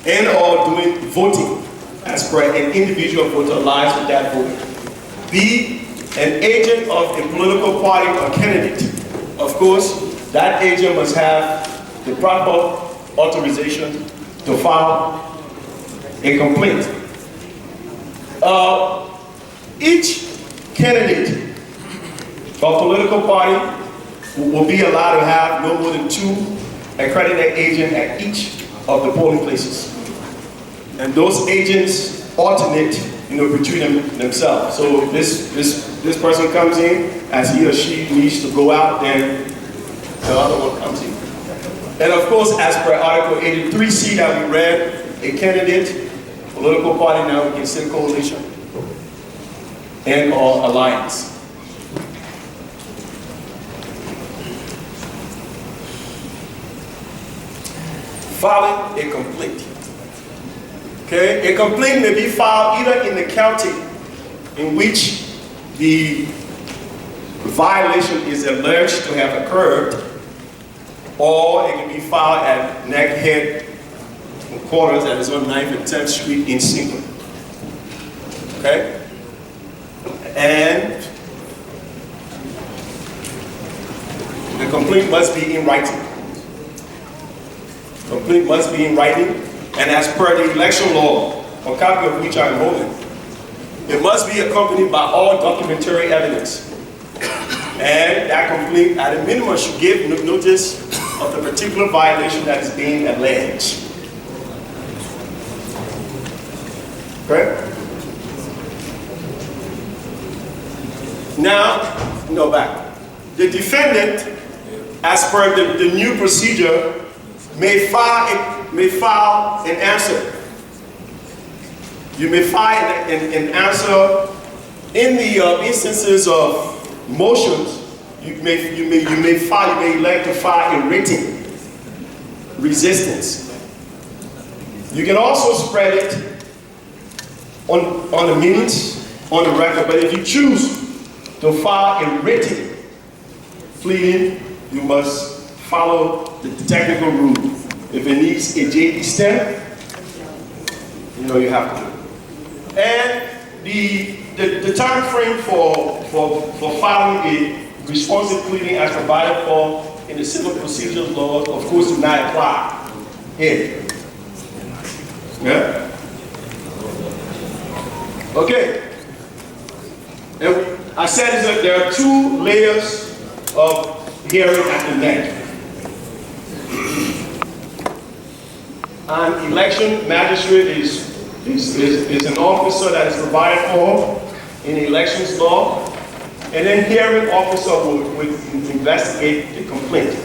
and or doing voting as per an individual voter lies with that voter. Be an agent of a political party or candidate. Of course, that agent must have the proper authorization to file a complaint. Each candidate or political party will be allowed to have no more than 2 accredited agents at each of the polling places. And those agents alternate, between themselves. So if this person comes in, as he or she needs to go out, then the other one comes in. And of course, as per Article 83C that we read, a candidate, political party now can consider coalition and or alliance. Filing a complaint. Okay, a complaint may be filed either in the county in which the violation is alleged to have occurred, or it can be filed at NEC headquarters that is on 9th and 10th Street in Single. Okay? And The complaint must be in writing. Complaint must be in writing, and as per the election law, a copy of which I am holding, it must be accompanied by all documentary evidence. And that complaint, at a minimum, should give notice of the particular violation that is being alleged. Correct? Now, back. The defendant, as per the new procedure, may file an answer. You may file an answer in the instances of motions. You may elect to file a written resistance. You can also spread it on the minutes, on the record, but if you choose to file a written pleading, you must follow the technical rule. If it needs a JD stamp, you have to. And the time frame for filing a responsive pleading as provided for in the civil procedures law, of course, do not apply here. Yeah? Okay. And I said that there are two layers of hearing at the neck. An election magistrate is an officer that is provided for in elections law, and then hearing officer will investigate the complaint.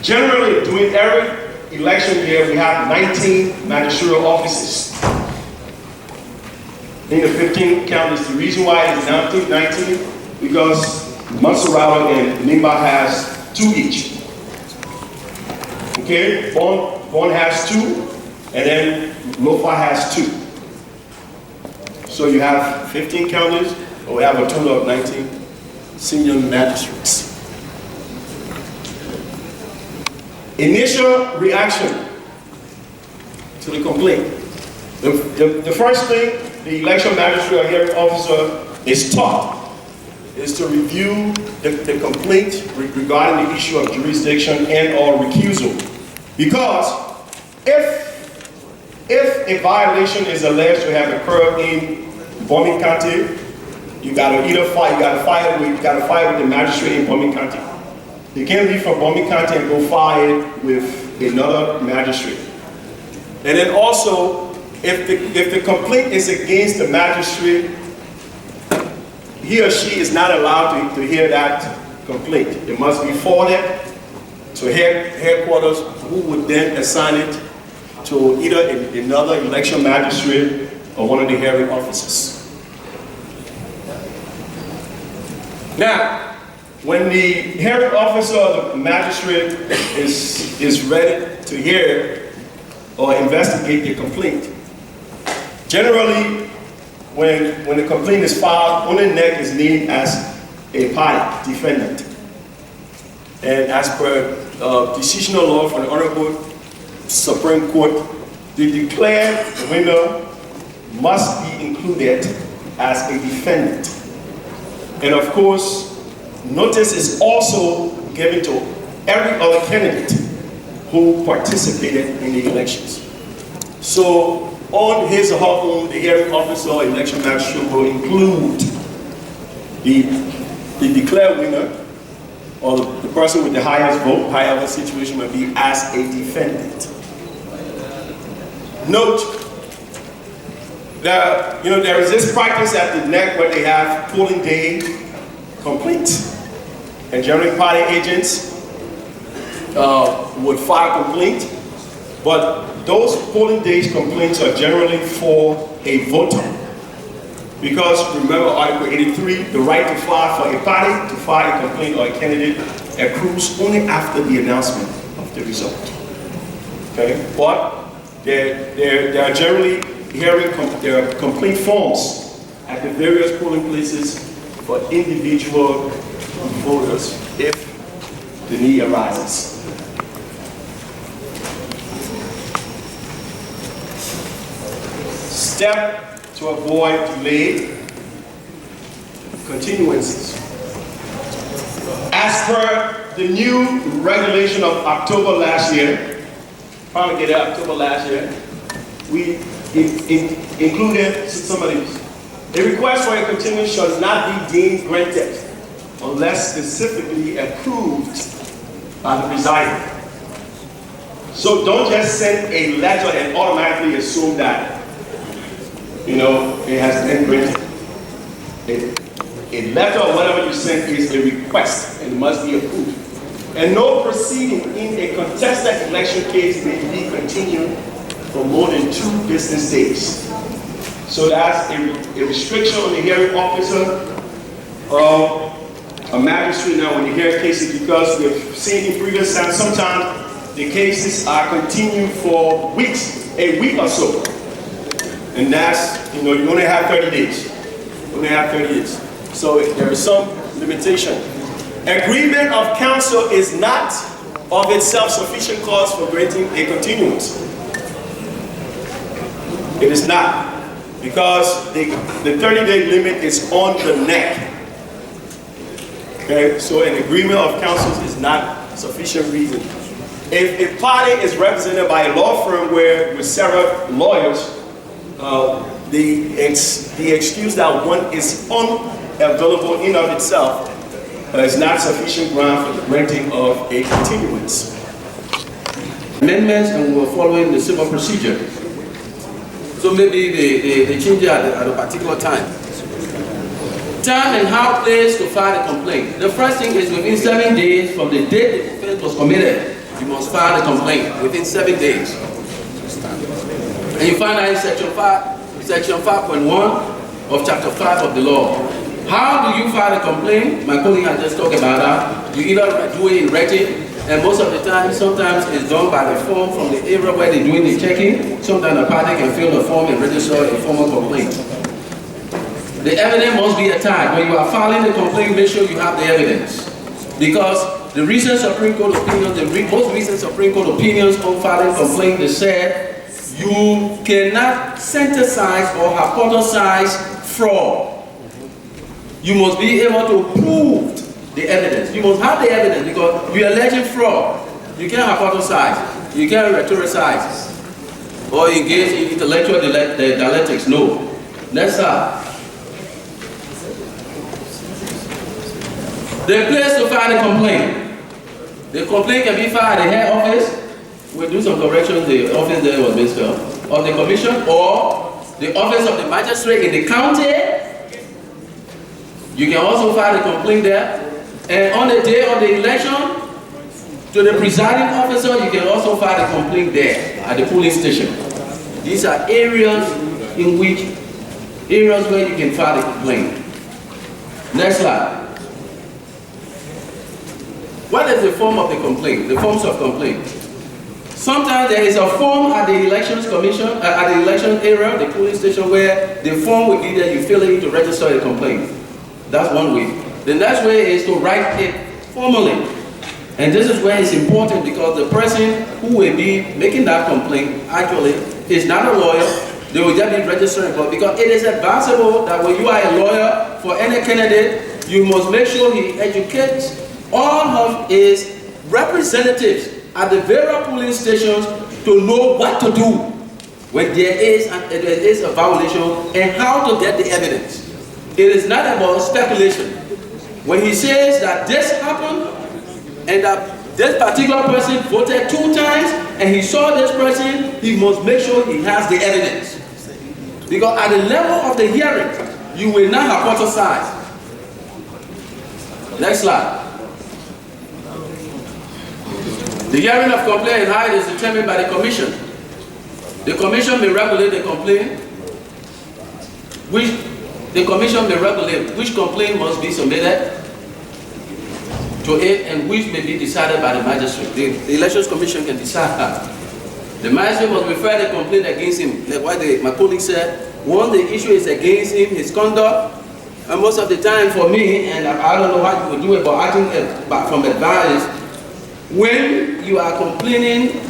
Generally, during every election year, we have 19 magisterial offices in the 15 counties. The reason why it's 19, because Montserrat and Lnba has 2 each. Okay, Bon has 2, and then Lofa has 2. So you have 15 counties, or we have a total of 19 senior magistrates. Initial reaction to the complaint. The first thing the election magistrate or hearing officer is taught is to review the complaint regarding the issue of jurisdiction and or recusal. Because if a violation is alleged to have occurred in Bombing County, you gotta file with the magistrate in Bombing County. You can't leave from Bombing County and go file it with another magistrate. And then also, if the complaint is against the magistrate, he or she is not allowed to hear that complaint. It must be forwarded to headquarters, who would then assign it to either another election magistrate or one of the hearing officers. Now, when the hearing officer or the magistrate is ready to hear or investigate the complaint, generally, when the complaint is filed, on the neck is named as a party, defendant. And as per decisional law from the Honorable Supreme Court, the declared winner must be included as a defendant. And of course, notice is also given to every other candidate who participated in the elections. So on his or her own, the hearing officer or election magistrate will include the declared winner or the person with the highest vote, however the situation may be, as a defendant. Note that there is this practice at the neck where they have polling day complaints, and generally party agents would file a complaint, but those polling days complaints are generally for a voter. Because remember Article 83, the right to file for a party to file a complaint or a candidate accrues only after the announcement of the result. Okay, but there are generally there are complaint forms at the various polling places for individual voters if the need arises. Step to avoid delay, continuances. As per the new regulation of October last year, probably get it October last year, we included some of these. A request for a continuance shall not be deemed granted unless specifically approved by the presiding. So don't just send a letter and automatically assume that, it has been granted. A letter or whatever you send is a request and must be approved. And no proceeding in a contested election case may be continued for more than 2 business days. So that's a restriction on the hearing officer of a magistrate now when you hear cases, because we've seen in previous times, sometimes the cases are continued for weeks, a week or so. And that's, you only have 30 days. You only have 30 days. So there is some limitation. Agreement of counsel is not of itself sufficient cause for granting a continuance. It is not, because the 30-day limit is on the neck. Okay, so an agreement of counsel is not sufficient reason. If a party is represented by a law firm where with several lawyers, the excuse that one is unavailable in of itself is not sufficient ground for the granting of a continuance. Amendments, and we were following the civil procedure. So maybe they change it at a particular time. Time and how place to file a complaint. The first thing is within 7 days from the date the offense was committed, you must file a complaint within 7 days. And you find that in section 5.1 of chapter 5 of the law. How do you file a complaint? My colleague has just talked about that. You either do it in writing, and most of the time, sometimes it's done by the form from the area where they're doing the checking. Sometimes the party can fill the form and register a formal complaint. The evidence must be attached. When you are filing the complaint, make sure you have the evidence. Because the recent Supreme Court opinions, most recent Supreme Court opinions on filing complaint, they said you cannot synthesize or hypothesize fraud. You must be able to prove the evidence. You must have the evidence because you are alleging fraud. You can't hypothesize. You can't rhetoricize or engage in intellectual dialectics. No. Next slide. The place to file a complaint. The complaint can be filed at the head office. We'll do some corrections. The office there was misspelled. Of the commission or the office of the magistrate in the county. You can also file a complaint there. And on the day of the election, to the presiding officer, you can also file a complaint there at the polling station. These are areas where you can file a complaint. Next slide. What is the form of the complaint? The forms of complaint. Sometimes there is a form at the elections commission, at the election area, the polling station, where the form will be there, you fill it in to register a complaint. That's one way. The next way is to write it formally. And this is where it's important because the person who will be making that complaint actually is not a lawyer. They will just be registering, because it is advisable that when you are a lawyer for any candidate, you must make sure he educates all of his representatives at the various polling stations to know what to do when there is a violation and how to get the evidence. It is not about speculation. When he says that this happened and that this particular person voted 2 times and he saw this person, he must make sure he has the evidence. Because at the level of the hearing, you will not hypothesize. Next slide. The hearing of complaint and height is determined by the commission. The commission may regulate the complaint, which complaint must be submitted to it and which may be decided by the magistrate. The elections commission can decide that. The magistrate must refer the complaint against him. Like what my colleague said, once the issue is against him, his conduct, and most of the time for me, and I don't know how you would do it, but I think from advice, when you are complaining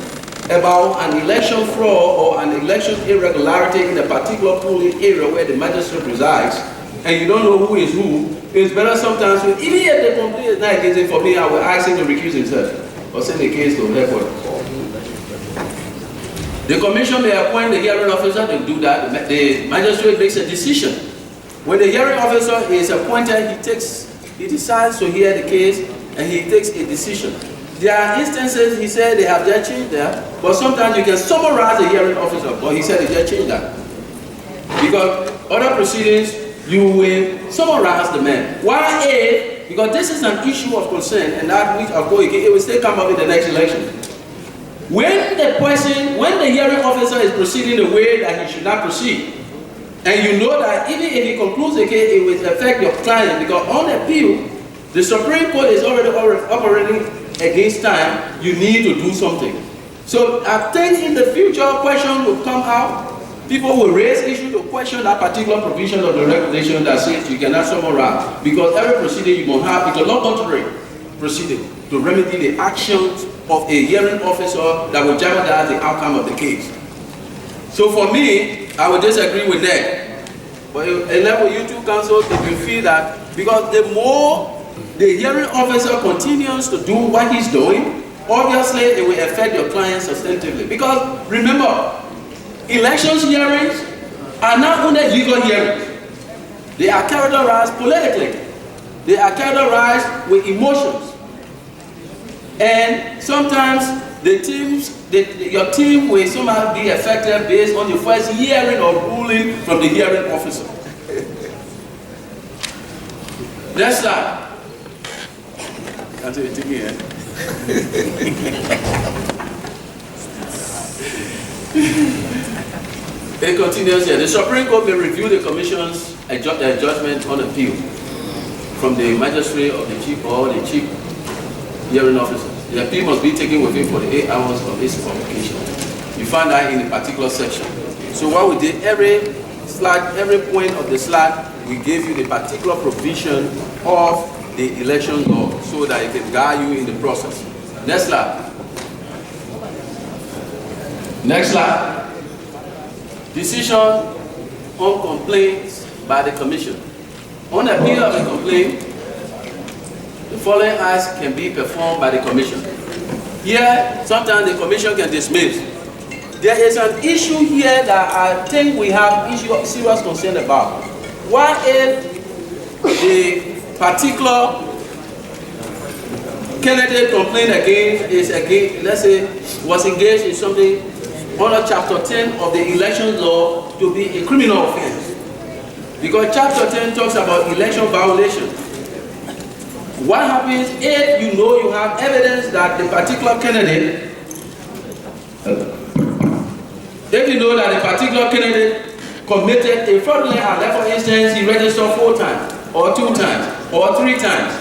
about an election fraud or an election irregularity in a particular polling area where the magistrate resides, and you don't know who is who, it's better sometimes, even if the complaint is not against him, for me, I will ask him to recuse himself or send the case to headquarters. The commission may appoint the hearing officer to do that. The magistrate makes a decision. When the hearing officer is appointed, he decides to hear the case and he takes a decision. There are instances, he said they have just changed that, but sometimes you can summarize the hearing officer, but he said they just changed that. Because other proceedings, you will summarize the man. Why if, because this is an issue of concern, and that which of course it will still come up in the next election. When the hearing officer is proceeding the way that he should not proceed, and you know that even if he concludes the case, it will affect your client, because on appeal, the Supreme Court is already operating against time, you need to do something. So I think in the future, questions will come out. People will raise issues to question that particular provision of the regulation that says you cannot summarize, because every proceeding you will have is a non-contrary proceeding to remedy the actions of a hearing officer that will jeopardize the outcome of the case. So for me, I would disagree with that. But a level you two counsel, if you feel that, because the more the hearing officer continues to do what he's doing, obviously it will affect your client substantively. Because remember, elections hearings are not only legal hearings. They are characterized politically. They are characterized with emotions. And sometimes your team will somehow be affected based on your first hearing or ruling from the hearing officer. Next slide. Can't do it again. It continues here. The Supreme Court may review the Commission's judgment on appeal from the magistrate or the chief hearing officer. The appeal must be taken within 48 hours of its publication. You find that in a particular section. So what we did, every point of the slide, we gave you the particular provision of the election law so that it can guide you in the process. Next slide. Next slide. Decision on complaints by the Commission. On appeal of a complaint, the following acts can be performed by the Commission. Here, sometimes the Commission can dismiss. There is an issue here that I think we have serious concern about. What if the particular candidate complained let's say, was engaged in something under Chapter 10 of the election law to be a criminal offense? Because Chapter 10 talks about election violation. What happens if you know you have evidence that the particular candidate, committed a fraudulent act, for instance, he registered 4 times, or 2 times, or 3 times,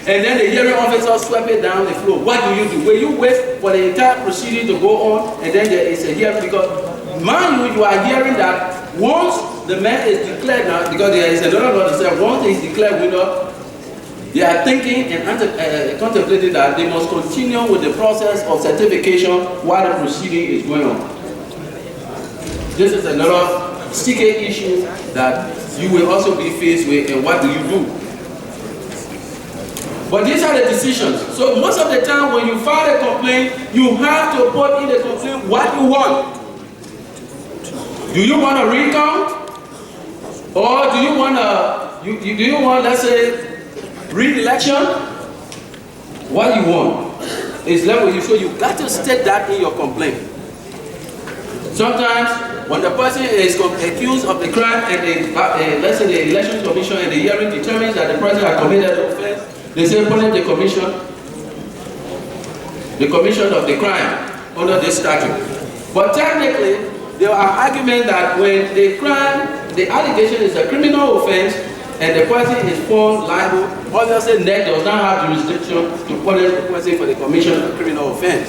and then the hearing officer swept it down the floor, what do? Will you wait for the entire proceeding to go on, and then there is a hearing? Because, mind you are hearing that once the man is declared now, because there is another law that says once he is declared winner, they are thinking and contemplating that they must continue with the process of certification while the proceeding is going on. This is another sticky issue that you will also be faced with, and what do you do? But these are the decisions. So most of the time when you file a complaint, you have to put in the complaint what you want. Do you want a recount? Or do you want, let's say, re-election? What you want is left with you. So you got to state that in your complaint. Sometimes when the person is accused of the crime and let's say the election commission and the hearing determines that the person has committed the offense, they say put in the commission of the crime under this statute. But technically, there are arguments that when the crime, the allegation is a criminal offense and the person is found liable, obviously NEC does not have jurisdiction to punish the person for the commission of a criminal offense.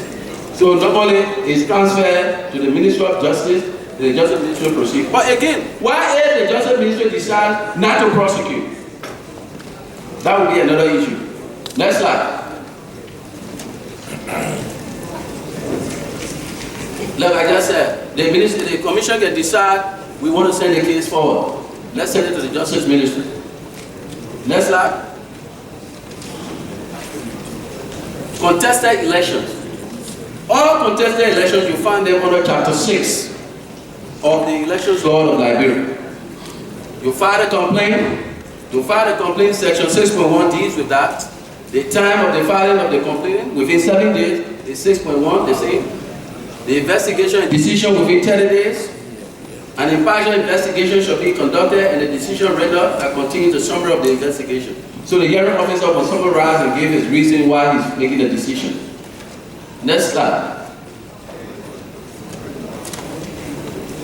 So normally it's transferred to the Ministry of Justice, the Justice Ministry proceed. But again, why if the Justice Ministry decides not to prosecute? That would be another issue. Next slide. Like I just said, the commission can decide we want to send the case forward. let's send it to the Justice Ministry. Next slide. Contested elections. All contested elections, you find them under Chapter 6 of the Elections Law of Liberia. You file a complaint. To file a complaint, Section 6.1 deals with that. The time of the filing of the complaint, within 7 days, is 6.1, the same. The investigation and decision within 30 days. An impartial investigation shall be conducted and the decision rendered that contains a summary of the investigation. So the hearing officer will summarize and give his reason why he's making the decision. Next slide.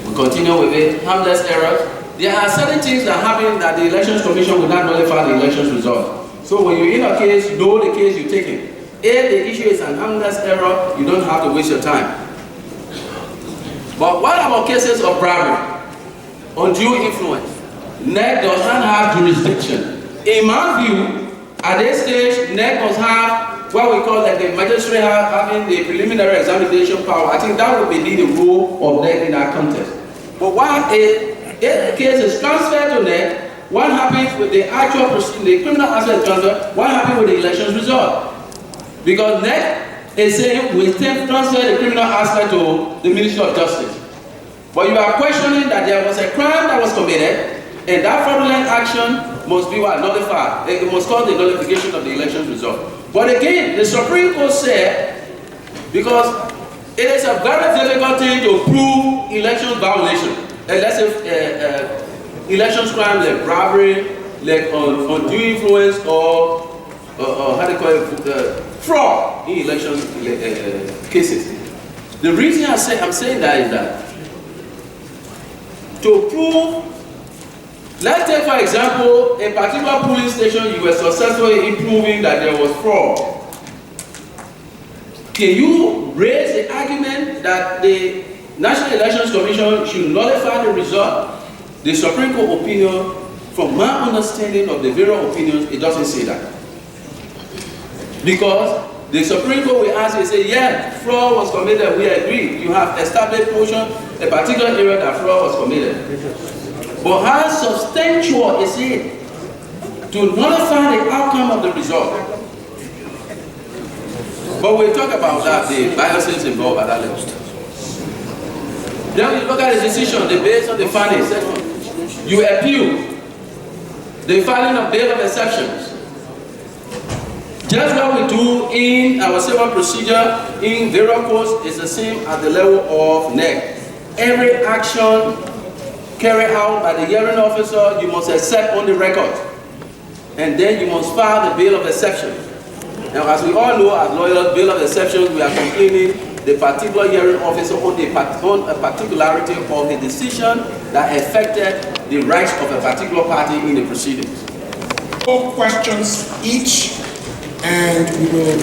We continue with it. Harmless errors. There are certain things that happen that the Elections Commission will not nullify the elections result. So when you're in a case, you know the case you're taking. If the issue is an harmless error, you don't have to waste your time. But what about cases of bribery, undue influence? NEC does not have jurisdiction. In my view, at this stage, NEC must have what we call like the magistrate having the preliminary examination power. I think that would be the role of NEC in our context. But if the case is transferred to NEC, what happens with the actual proceeding, the criminal aspect transfer, what happens with the elections result? Because NEC is saying we transfer the criminal aspect to the Ministry of Justice. But you are questioning that there was a crime that was committed, and that fraudulent action must be nullified. It must cause the nullification of the elections result. But again, the Supreme Court said, because it is a very difficult thing to prove elections violation. Let's say elections crime like bribery, like undue influence, or how do you call it, fraud in election cases. The reason I'm saying that is that to prove, let's take for example a particular polling station you were successful in proving that there was fraud. Can you raise the argument that the National Elections Commission should nullify the result? The Supreme Court opinion, from my understanding of the various opinions, it doesn't say that. Because the Supreme Court will answer and say, yeah, fraud was committed, we agree. You have established portion, a particular area that fraud was committed. But how substantial is it to nullify the outcome of the result? But we'll talk about that, the biases involved at that level. Then we look at the decision, the based on the findings. You appeal the filing of bail of exceptions. Just what we do in our civil procedure in various courts is the same at the level of NEC. Every action carried out by the hearing officer, you must accept on the record. And then you must file the bail of exception. Now, as we all know, as lawyers, bail of exception, we are complaining the particular hearing officer on a particularity of the decision that affected the rights of a particular party in the proceedings. 4 questions each, and we will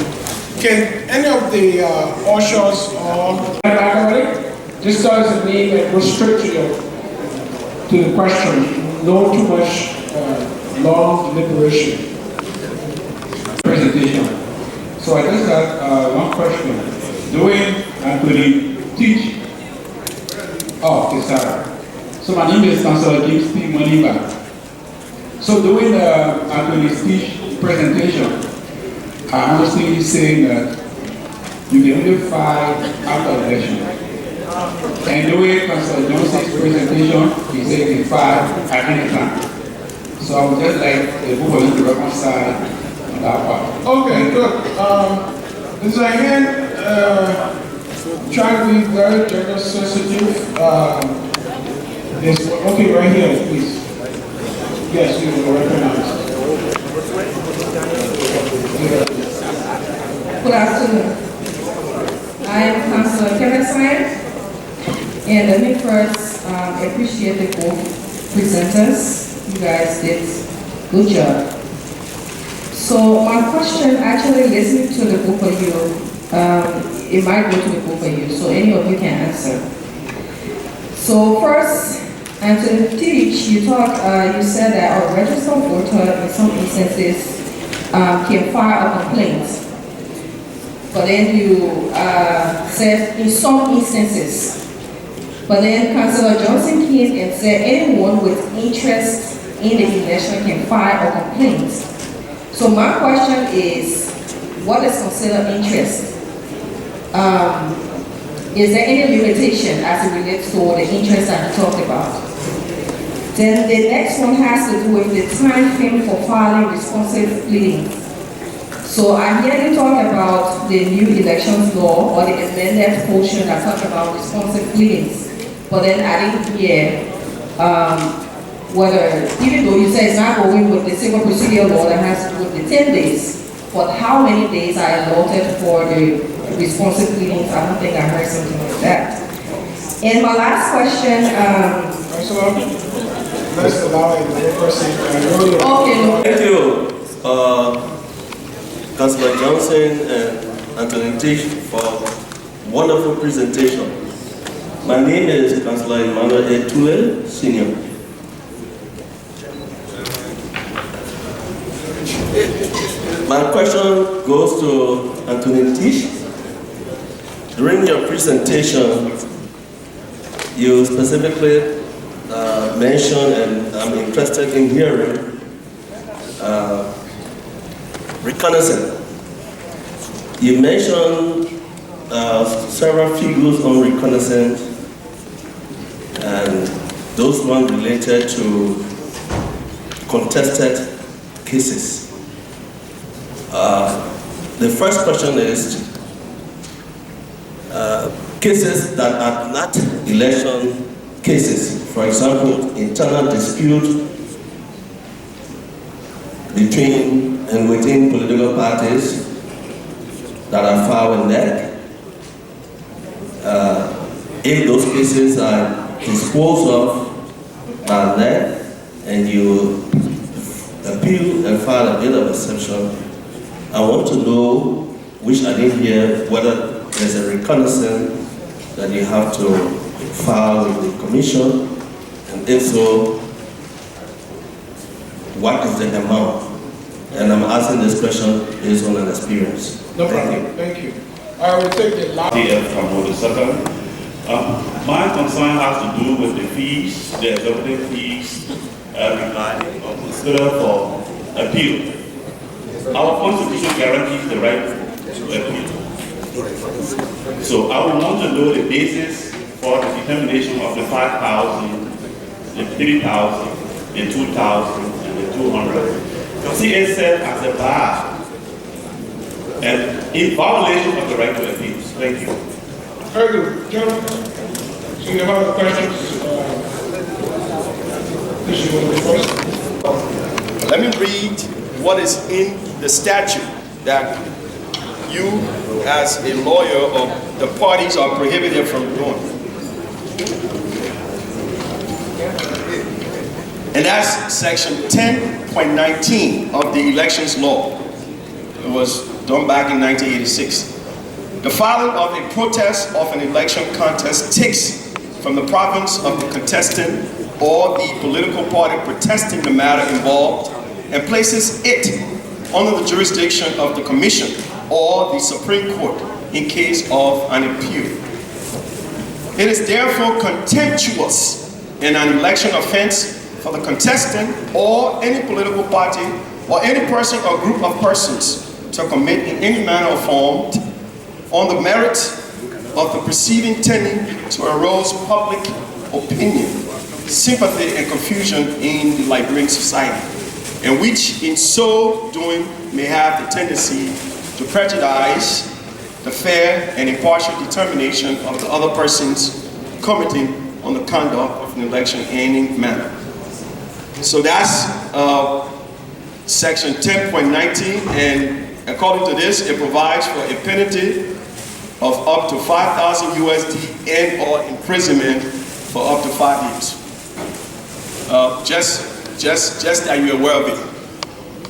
get any of the ushers or this doesn't mean that restrict to the question, no too much long deliberation presentation. So I just got one question. Doing Anthony teach. Oh, okay, sorry. So my name is Councilor James P. Lnba. So doing the Anthony's teach presentation, I understand you saying that you can only file after election. And doing Councilor Johnson's presentation, he said you can file at any time. So I would just like the both of you to reconcile on that part. Okay, good. Ms. Zahin, try to be very gender sensitive. Okay, right here, please. Yes, you will recognize. Good afternoon. I am Councilor Kenneth, and let me first appreciate the both presenters. You guys did good job. So my question, actually listening to the both of you, it might go to the both of you, so any of you can answer. So first, and to teach, you said that a registered voter in some instances can file a complaint. But then you said in some instances. But then Councillor Johnson came and said anyone with interest in the election can file a complaint. So my question is, what is considered interest? Is there any limitation as it relates to the interest that you talked about? Then the next one has to do with the time frame for filing responsive pleadings. So I hear you talk about the new elections law or the amended portion that talks about responsive pleadings. But then I didn't hear whether, even though you say it's not going with the civil procedure law that has to do with the 10 days, but how many days are allotted for the responsive pleadings? I don't think I heard something like that. And my last question, let's allow another person. Okay. Thank you, Councillor Johnson and Anthony Tish for wonderful presentation. My name is Councillor Emmanuel Etuel, Senior. My question goes to Anthony Tish. During your presentation, you specifically mentioned, and I'm interested in hearing, reconnaissance. You mentioned several figures on reconnaissance, and those ones related to contested cases. The first question is, cases that are not election cases, for example, internal dispute between and within political parties that are foul in NEC, if those cases are disposed of by NEC and you appeal and file a bill of exception, I want to know, which I didn't hear, whether there's a reconnaissance that you have to file with the commission, and if so, what is the amount? And I'm asking this question based on an experience. No problem. Thank you. I will take the last. My concern has to do with the fees, the executive fees regarding or considered for appeal. Our constitution guarantees the right to appeal. So I would want to know the basis for the determination of the 5,000, the 3,000, the 2,000, and the 200. See it set as a bar and in violation of the right to appeal. Thank you. Very good. Gentlemen, so you have other questions? Let me read what is in the statute that you, as a lawyer, or the parties are prohibited from doing. And that's section 10.19 of the elections law. It was done back in 1986. The filing of a protest of an election contest takes from the province of the contestant or the political party protesting the matter involved and places it under the jurisdiction of the Commission or the Supreme Court in case of an appeal. It is therefore contemptuous in an election offense for the contestant or any political party or any person or group of persons to commit in any manner or form on the merit of the proceeding tending to arouse public opinion, sympathy, and confusion in the Liberian society, and which in so doing may have the tendency to prejudice the fair and impartial determination of the other persons commenting on the conduct of an election in any manner. So that's section 10.19, and according to this, it provides for a penalty of up to 5,000 USD and or imprisonment for up to 5 years. Just that you're aware of it.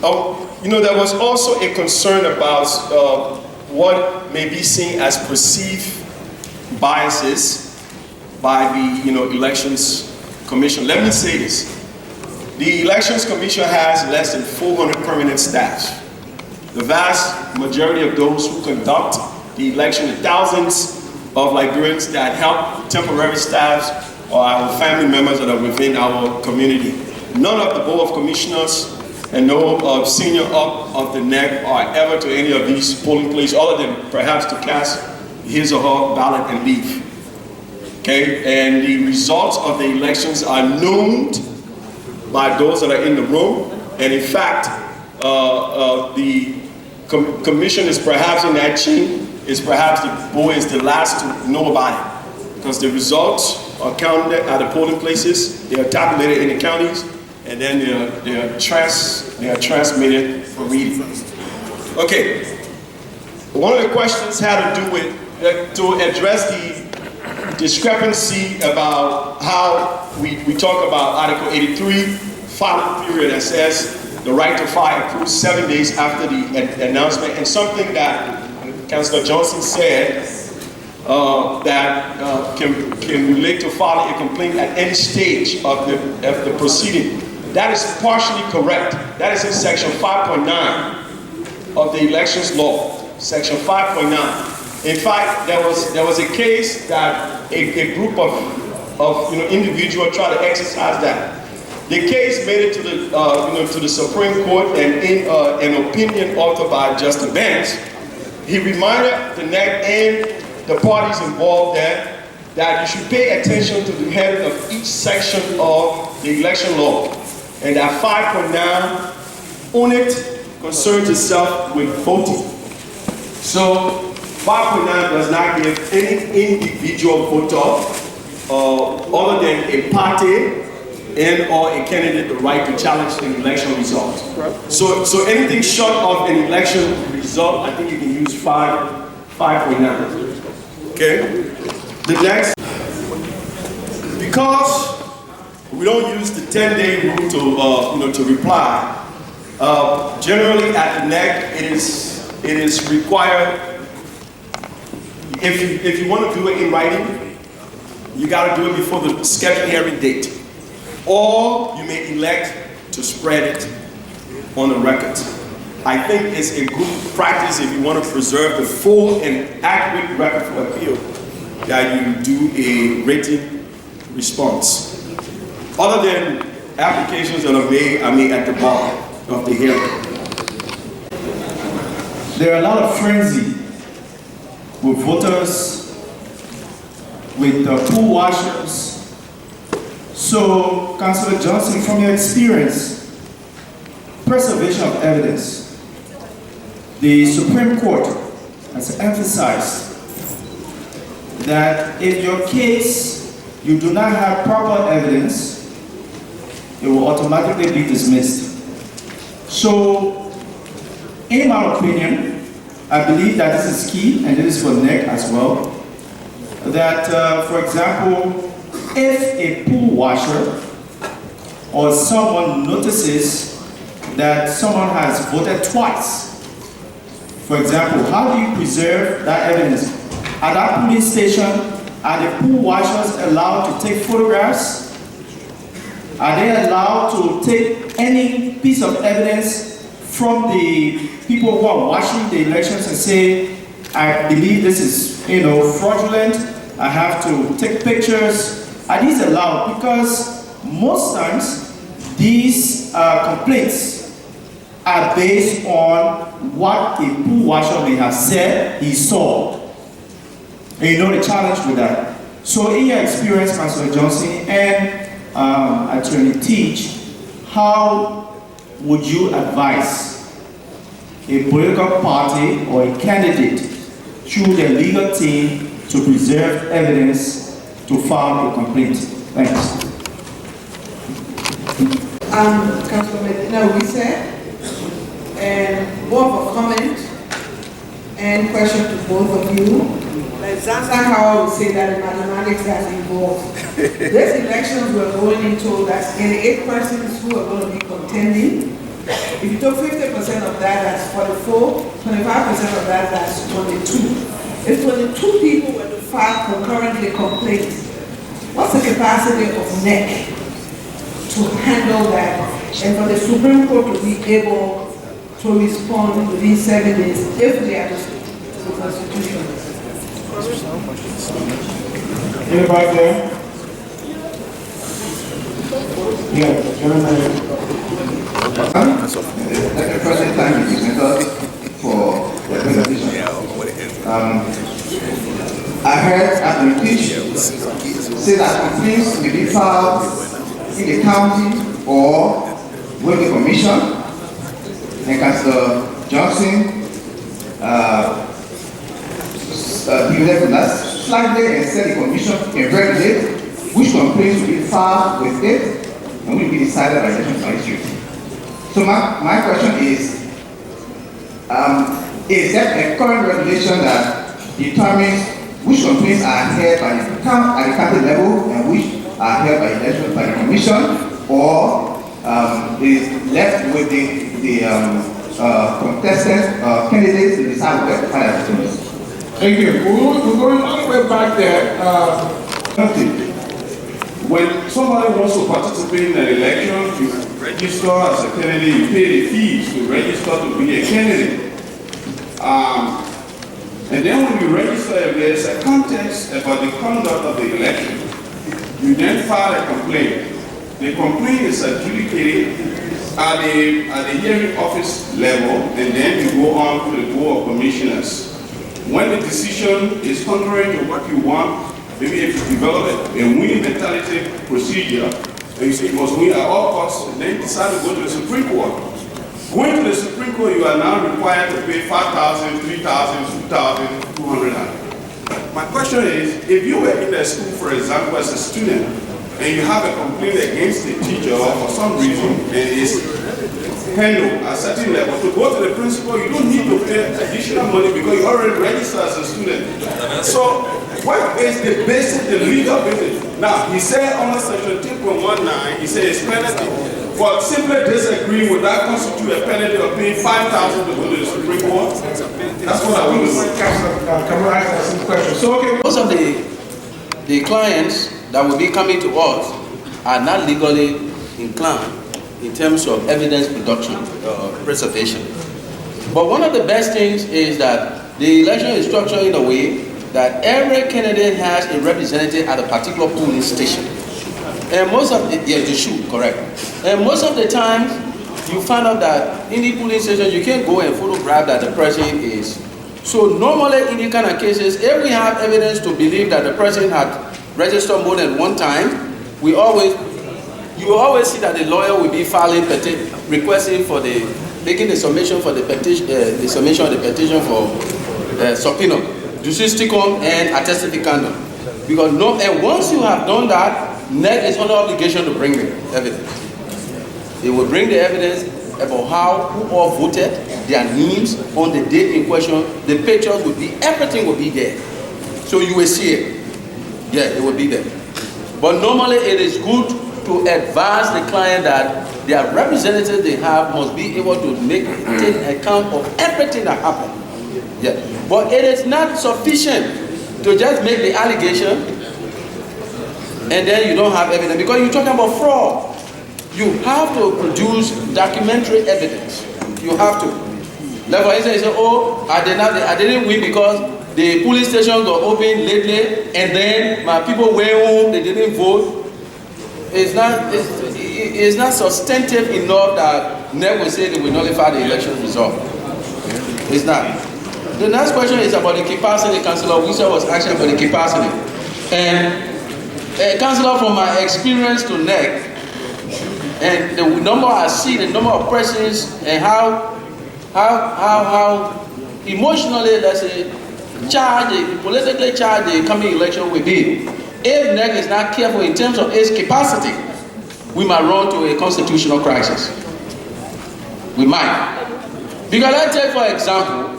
Oh, you know, there was also a concern about what may be seen as perceived biases by the Elections Commission. Let me say this. The Elections Commission has less than 400 permanent staff. The vast majority of those who conduct the election, the thousands of Liberians that help temporary staffs or our family members that are within our community. None of the Board of Commissioners and no senior up of the NEC are ever to any of these polling places other than perhaps to cast his or her ballot and leave. Okay, and the results of the elections are known by those that are in the room, and in fact, the commission is perhaps in that chain, is perhaps the board is the last to know about it, because the results are counted at the polling places, they are tabulated in the counties, and then they are transmitted for reading. Okay, one of the questions had to do with, to address the discrepancy about how we talk about Article 83, filing period that says the right to file accrues 7 days after the announcement, and something that Councillor Johnson said that can relate to filing a complaint at any stage of the proceeding. That is partially correct. That is in section 5.9 of the elections law, section 5.9. In fact, there was a case that a group of individuals tried to exercise that. The case made it to the to the Supreme Court, and in an opinion authored by Justin Banks, he reminded the NEC and the parties involved that you should pay attention to the heading of each section of the election law, and that 5.9 on it concerns itself with voting. So 5.9 does not give any individual voter other than a party and or a candidate the right to challenge an election result. So anything short of an election result, I think you can use 5.9. Okay? The next, because we don't use the 10-day rule to reply, generally at the NEC it is required. If you want to do it in writing, you got to do it before the scheduled hearing date. Or you may elect to spread it on the record. I think it's a good practice if you want to preserve the full and accurate record for appeal that you do a written response. Other than applications that are made, at the bar of the hearing. There are a lot of frenzy with voters, with poll washers. So, Councillor Johnson, from your experience, preservation of evidence, the Supreme Court has emphasized that in your case, you do not have proper evidence, it will automatically be dismissed. So, in my opinion, I believe that this is key, and this is for NEC as well, that, for example, if a poll washer or someone notices that someone has voted twice, for example, how do you preserve that evidence? At that polling station, are the poll washers allowed to take photographs? Are they allowed to take any piece of evidence from the people who are watching the elections and say, I believe this is fraudulent, I have to take pictures? Are these allowed? Because most times these complaints are based on what a poll washer may have said he saw. And the challenge with that. So in your experience, Councillor Johnson and Attorney Teach, how would you advise a political party or a candidate through their legal team to preserve evidence to file a complaint? Thanks. Councilman, we said, and more of a comment and question to both of you. That's how I would say that the mathematics that's involved. These elections we're going into, that's 88 persons who are going to be contending. If you took 50% of that, that's 44, 25% of that, that's 22. If 22 people were to file concurrently complaints, what's the capacity of NEC to handle that, and for the Supreme Court to be able to respond within 7 days if they are to the Constitution? Anybody there? Yeah, gentlemen. President, thank you, Senator, for the presentation. I heard at the pitch say that complaints may be filed in the county or with the commission, and Councillor Johnson he left us slightly and said the commission can regulate which complaints will be filed with it and will be decided by the election. So my question is there a current regulation that determines which complaints are heard by the county level and which are heard by the commission, or is left with the contestant candidates to decide what kind of things? Thank you. We're going all the way back there. When somebody wants to participate in an election, you register as a candidate, you pay the fees to register to be a candidate. And then when you register, if there's a contest about the conduct of the election, you then file a complaint. The complaint is adjudicated at the hearing office level, and then you go on to the Board of Commissioners. When the decision is contrary to what you want, maybe if you develop a winning mentality procedure, and you say you must win at all costs, and then you decide to go to the Supreme Court. Going to the Supreme Court, you are now required to pay $5,000, $3,000, $2,000, $200. My question is, if you were in a school, for example, as a student, and you have a complaint against the teacher for some reason, and it's handled at a certain level, to go to the principal, you don't need to pay additional money because you already registered as a student. So, what is the basis, the legal basis? Now, he said under section 2.19, he said it's penalty. For simply disagreeing, would that constitute a penalty of paying $5,000 to go to the Supreme Court? That's what I will say. Most of the clients that will be coming to us are not legally inclined in terms of evidence production, preservation. But one of the best things is that the election is structured in a way that every candidate has a representative at a particular polling station. And most of the, yeah, they should, correct. And most of the time, you find out that in the polling station, you can't go and photograph that the person is. So normally in these kind of cases, if we have evidence to believe that the person had registered more than one time, you will always see that the lawyer will be filing requesting for making the submission for the petition, the submission of the petition for subpoena, justisticum and attestificandum. Because and once you have done that, NEC is under obligation to bring the evidence. They will bring the evidence about who all voted, their names on the date in question, the pictures will be, everything will be there. So you will see it. Yeah, it will be there. But normally it is good to advise the client that their representatives they have must be able to take account of everything that happened. Yeah. But it is not sufficient to just make the allegation and then you don't have evidence, because you're talking about fraud. You have to produce documentary evidence. You have to. Like for instance, you say, oh, I didn't win because the police stations were open lately, and then my people went home, they didn't vote. It's not substantive enough that NEC will say they will nullify the election result. It's not. The next question is about the capacity. Councillor Wisa was asking for the capacity. And Councillor, from my experience to NEC, and the number I see, the number of persons, and how emotionally, let's say, politically charged the coming election will be. If NEC is not careful in terms of its capacity, we might run to a constitutional crisis. We might. Because let's take, for example,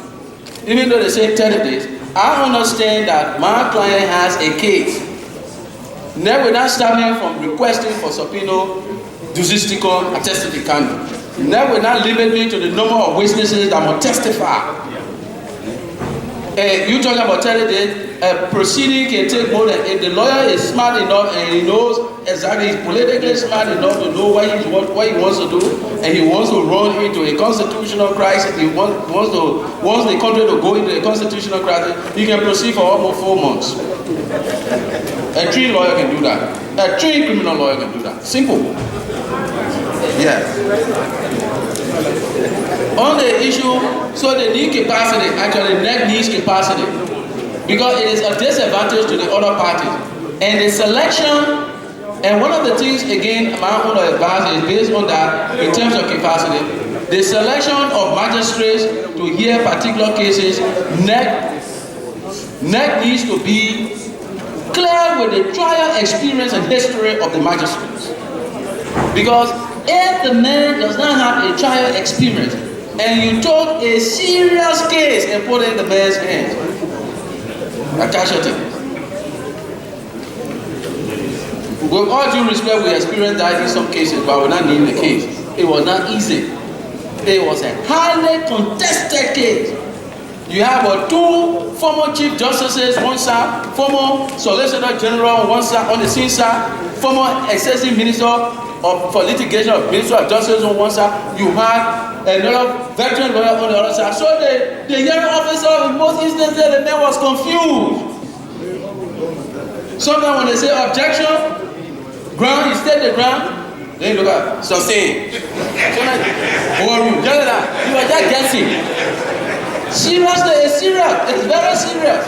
even though they say 30 days, I understand that my client has a case. NEC will not stop him from requesting for subpoena, justisticum, attestificandum. NEC will not limit me to the number of witnesses that will testify. You talking about 30 days, a proceeding can take more than, if the lawyer is smart enough and he knows exactly, he's politically smart enough to know what he wants to do, and he wants to run into a constitutional crisis, he wants the country to go into a constitutional crisis, he can proceed for almost 4 months. A trained lawyer can do that. A trained criminal lawyer can do that. Simple. Yeah. On the issue, so they need capacity, actually NEC needs capacity, because it is a disadvantage to the other parties. And the selection, and one of the things, again, my own advice is based on that, in terms of capacity, the selection of magistrates to hear particular cases, NEC needs to be clear with the trial experience and history of the magistrates. Because if the man does not have a trial experience, and you took a serious case and put it in the man's hands, a casualty. With all due respect, we experienced that in some cases, but we're not naming the case. It was not easy. It was a highly contested case. You have 2 former chief justices one side, former solicitor general on one side, on the same side, former executive minister for litigation of Minister of Justice on one side. You have another veteran lawyer on the other side. So the hearing officer, in most instances, the man was confused. Sometimes when they say objection, ground, he state the ground, then you look at sustain. Boring, you are just guessing. Seriously, it's serious. It's very serious.